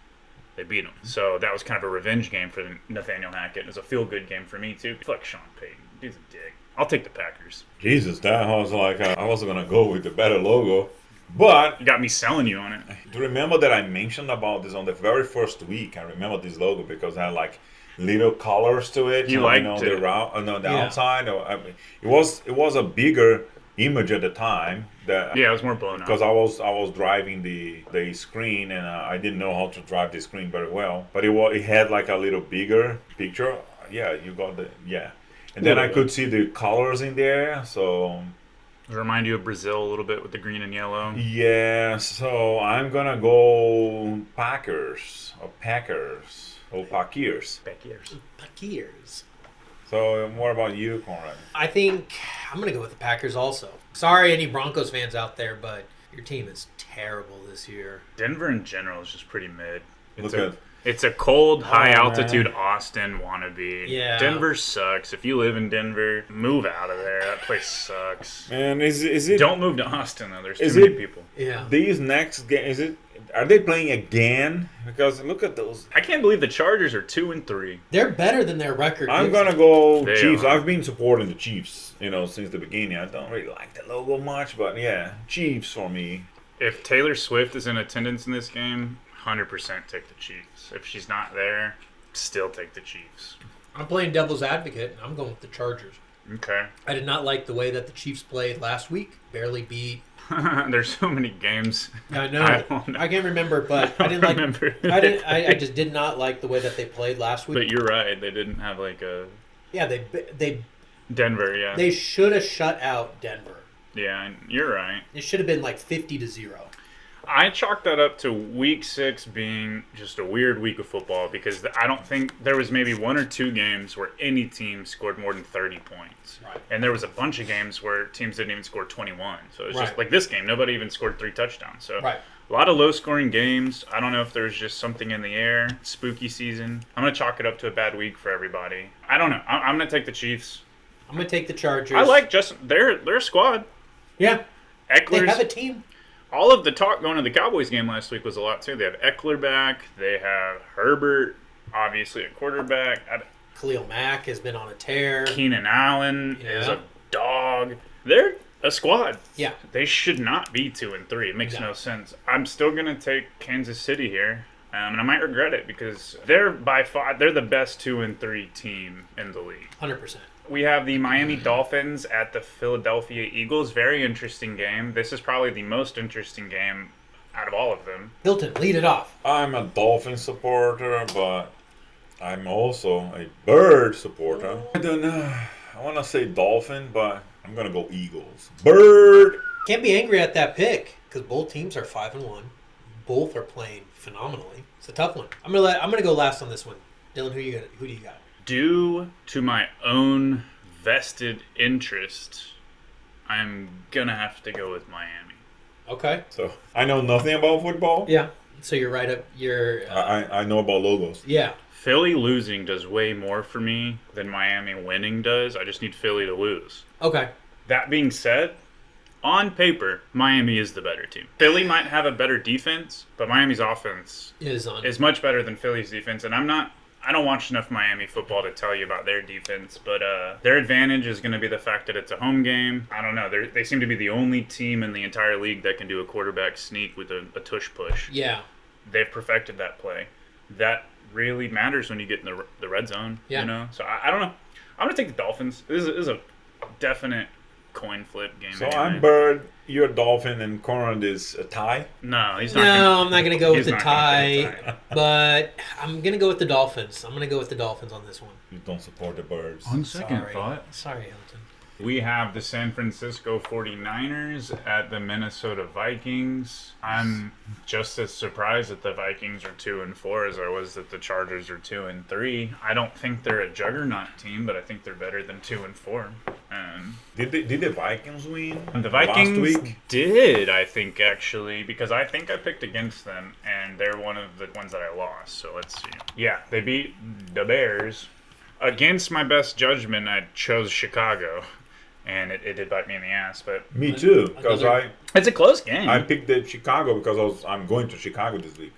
they beat them. So that was kind of a revenge game for Nathaniel Hackett. It was a feel-good game for me, too. Fuck Sean Payton. Dude's a dick. I'll take the Packers. Jesus, that was like, I wasn't going to go with the better logo. But You got me selling you on it. do you remember that I mentioned about this on the very first week? I remember this logo because I had like little colors to it. You liked the it. the outside. I mean, it was a bigger image at the time. That Yeah, it was more blown because out. I was driving the screen and I didn't know how to drive the screen very well. But it had like a little bigger picture. Yeah, you got and then I could see the colors in there. So Does it remind you of Brazil a little bit with the green and yellow? yeah, so I'm gonna go Packers or Packers or Packers. Back years. Packers. So what about you, Konrad? I think I'm going to go with the Packers also. Sorry, any Broncos fans out there, but your team is terrible this year. Denver in general is just pretty mid. It's a cold, high altitude Austin wannabe. Yeah. Denver sucks. If you live in Denver, move out of there. That place sucks. And is it Don't move to Austin though. There's too Is many it- people. Yeah. these next game? Are they playing again? Because look at those. I can't believe the Chargers are 2-3. They're better than their record. I'm gives gonna them. go They Chiefs. are. I've been supporting the Chiefs, since the beginning. I don't really like the logo much, but yeah, Chiefs for me. If Taylor Swift is in attendance in this game, 100% take the Chiefs. If she's not there, still take the Chiefs. I'm playing devil's advocate, and I'm going with the Chargers. Okay. I did not like the way that the Chiefs played last week. Barely beat. There's so many games. I know. I don't know. I can't remember, but I didn't like. remember. I just did not like the way that they played last week. But you're right. They didn't have like a Yeah, they Denver. Yeah. they should have shut out Denver. Yeah, you're right. It should have been like 50-0. I chalk that up to week 6 being just a weird week of football because I don't think there was maybe 1 or 2 games where any team scored more than 30 points. Right. And there was a bunch of games where teams didn't even score 21. So it's just Right. like this game, nobody even scored 3 touchdowns. So Right. a lot of low-scoring games. I don't know if there's just something in the air. Spooky season. I'm going to chalk it up to a bad week for everybody. I don't know. I'm going to take the Chiefs. I'm gonna take the Chargers. I like Justin. They're a squad. Yeah, they Eckler's. have a team. All of the talk going to the Cowboys game last week was a lot too. They have Eckler back. They have Herbert, obviously a quarterback. Khalil Mack has been on a tear. Keenan Allen is Yeah. a dog. They're a squad. Yeah. They should not be 2-3. It makes No. no sense. I'm still gonna take Kansas City here, and I might regret it because they're by far they're the best 2-3 team in the league. 100%. We have the Miami Dolphins at the Philadelphia Eagles. Very interesting game. This is probably the most interesting game out of all of them. Hilton, lead it off. I'm a Dolphin supporter, but I'm also a Bird supporter. I don't know. I want to say Dolphin, but I'm gonna go Eagles. Bird. Can't be angry at that pick because both teams are 5-1. Both are playing phenomenally. It's a tough one. I'm gonna go last on this one. Dylan, who do you got? Due to my own vested interest, I'm gonna have to go with Miami. Okay. So I know nothing about football. Yeah. So you're right up. I know about logos. Yeah. Philly losing does way more for me than Miami winning does. I just need Philly to lose. Okay. That being said, on paper, Miami is the better team. Philly might have a better defense, but Miami's offense is much better than Philly's defense. And I don't watch enough Miami football to tell you about their defense, but their advantage is going to be the fact that it's a home game. I don't know. They seem to be the only team in the entire league that can do a quarterback sneak with a tush push. Yeah. They've perfected that play. That really matters when you get in the red zone. Yeah. You know. So I don't know. I'm going to take the Dolphins. This is a definite coin flip game. So anyway. I'm Bird, you're Dolphin, and Konrad is a tie. No, he's not. No, I'm not gonna go with he's the not gonna pick a tie, but I'm gonna go with the Dolphins. I'm gonna go with the Dolphins on this one. You don't support the Birds. On second Sorry. thought. Sorry, Hilton. We have the San Francisco 49ers at the Minnesota Vikings. I'm just as surprised that the Vikings are 2-4 as I was that the Chargers are 2-3. I don't think they're a juggernaut team, but I think they're better than 2-4. Did the Vikings win? And the Vikings last week? did, I think, actually, because I think I picked against them, and they're one of the ones that I lost. So let's see. Yeah, they beat the Bears. Against my best judgment, I chose Chicago. And it did bite me in the ass, but Me too, because it's a close game. I picked the Chicago because I'm going to Chicago this week.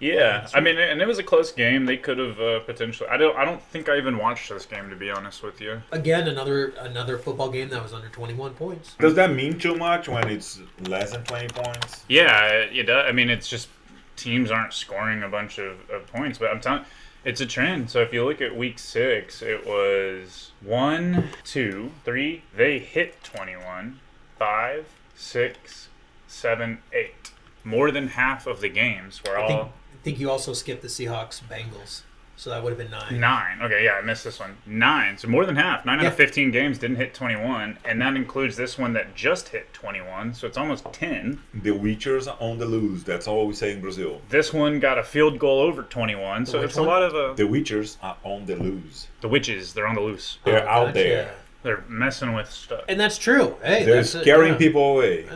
Yeah, I mean, and it was a close game. They could have potentially. I don't think I even watched this game, to be honest with you. Again, another football game that was under 21 points. Does that mean too much when it's less than 20 points? Yeah, it does. I mean, it's just teams aren't scoring a bunch of points. But I'm telling, it's a trend. So if you look at week 6, it was 1, 2, 3. They hit 21. 5, 6, 7, 8. More than half of the games were all. I think you also skipped the Seahawks Bengals, so that would have been 9. 9. Okay, yeah, I missed this one. 9. So more than half. 9 out of 15 games didn't hit 21, and that includes this one that just hit 21. So it's almost 10. The Witchers are on the loose. That's all we say in Brazil. This one got a field goal over 21. So it's a lot of The Witchers are on the loose. the witches. They're on the loose. They're out there. They're messing with stuff. And that's true. Hey, they're scaring people away.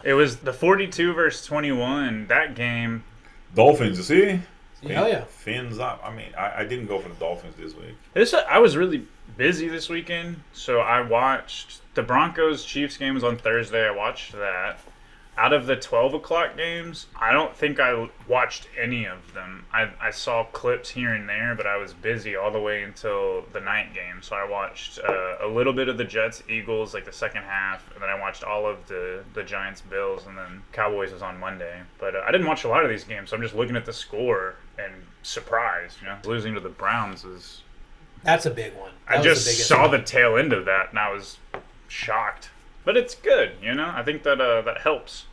It was the 42 versus 21. That game. Dolphins, you see? Hell yeah. Fins up. I mean, I didn't go for the Dolphins this week. I was really busy this weekend, so I watched the Broncos-Chiefs game was on Thursday. I watched that. Out of the 12 o'clock games, I don't think I watched any of them. I saw clips here and there, but I was busy all the way until the night game. So I watched a little bit of the Jets-Eagles, like the second half, and then I watched all of the Giants-Bills, and then Cowboys was on Monday. But I didn't watch a lot of these games, so I'm just looking at the score and surprised. Losing to the Browns is... That's a big one. I just saw the tail end of that, and I was shocked. But it's good, I think that that helps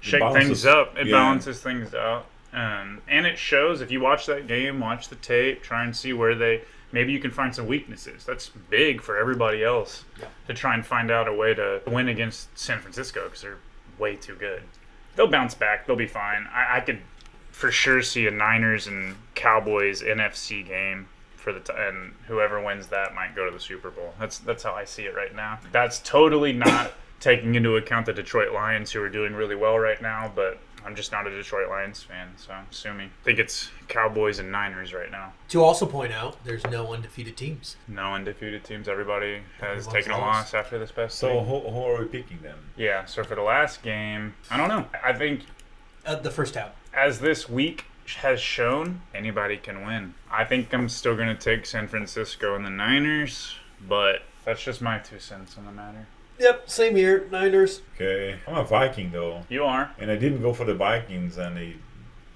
shake things up. It balances things out. And it shows, if you watch that game, watch the tape, try and see where maybe you can find some weaknesses. That's big for everybody else to try and find out a way to win against San Francisco because they're way too good. They'll bounce back. They'll be fine. I could for sure see a Niners and Cowboys NFC game. And whoever wins that might go to the Super Bowl. That's how I see it right now. That's totally not taking into account the Detroit Lions, who are doing really well right now, but I'm just not a Detroit Lions fan, so I'm assuming. I think it's Cowboys and Niners right now. To also point out, there's no undefeated teams. No undefeated teams. Everybody has taken a loss after this past So week. who are we picking then? Yeah, so for the last game, I don't know. I think The first half. as this week has shown, anybody can win. I think I'm still going to take San Francisco and the Niners, but that's just my 2 cents on the matter. Yep, same here. Niners. Okay. I'm a Viking, though. You are. And I didn't go for the Vikings, and they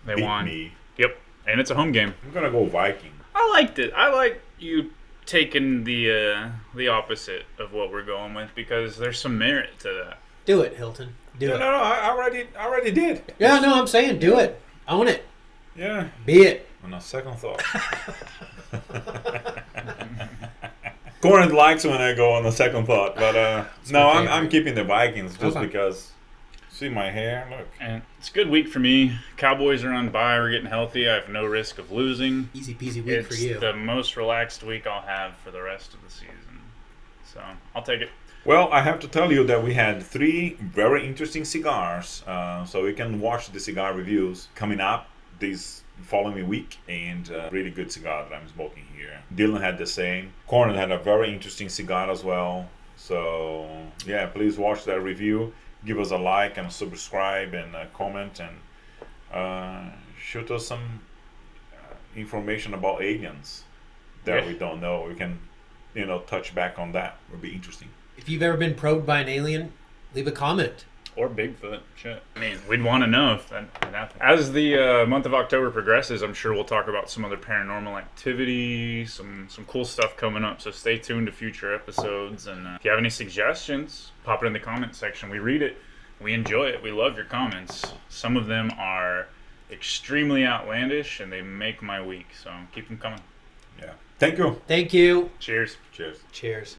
beat won. me. Yep, and it's a home game. I'm going to go Viking. I liked it. I like you taking the opposite of what we're going with because there's some merit to that. Do it, Hilton. Do it. No, I already did. Yeah, no, I'm saying do it. Own it. Yeah. Be it. On a second thought. Konrad likes when I go on a second thought, but no, I'm keeping the Vikings just because. See my hair? Look. And it's a good week for me. Cowboys are on bye. We're getting healthy. I have no risk of losing. Easy peasy week for you. It's the most relaxed week I'll have for the rest of the season. So I'll take it. Well, I have to tell you that we had 3 very interesting cigars. So you can watch the cigar reviews coming up this following week, and really good cigar that I'm smoking here. Dylan had the same. Konrad had a very interesting cigar as well. So yeah, please watch that review. Give us a like and subscribe and comment and shoot us some information about aliens that we don't know. We can, touch back on that. It would be interesting. If you've ever been probed by an alien, leave a comment. Or Bigfoot. Shit. I mean, we'd want to know if that happened. As the month of October progresses, I'm sure we'll talk about some other paranormal activity, some cool stuff coming up. So stay tuned to future episodes. And if you have any suggestions, pop it in the comment section. We read it. We enjoy it. We love your comments. Some of them are extremely outlandish, and they make my week. So keep them coming. Yeah. Thank you. Thank you. Cheers. Cheers. Cheers.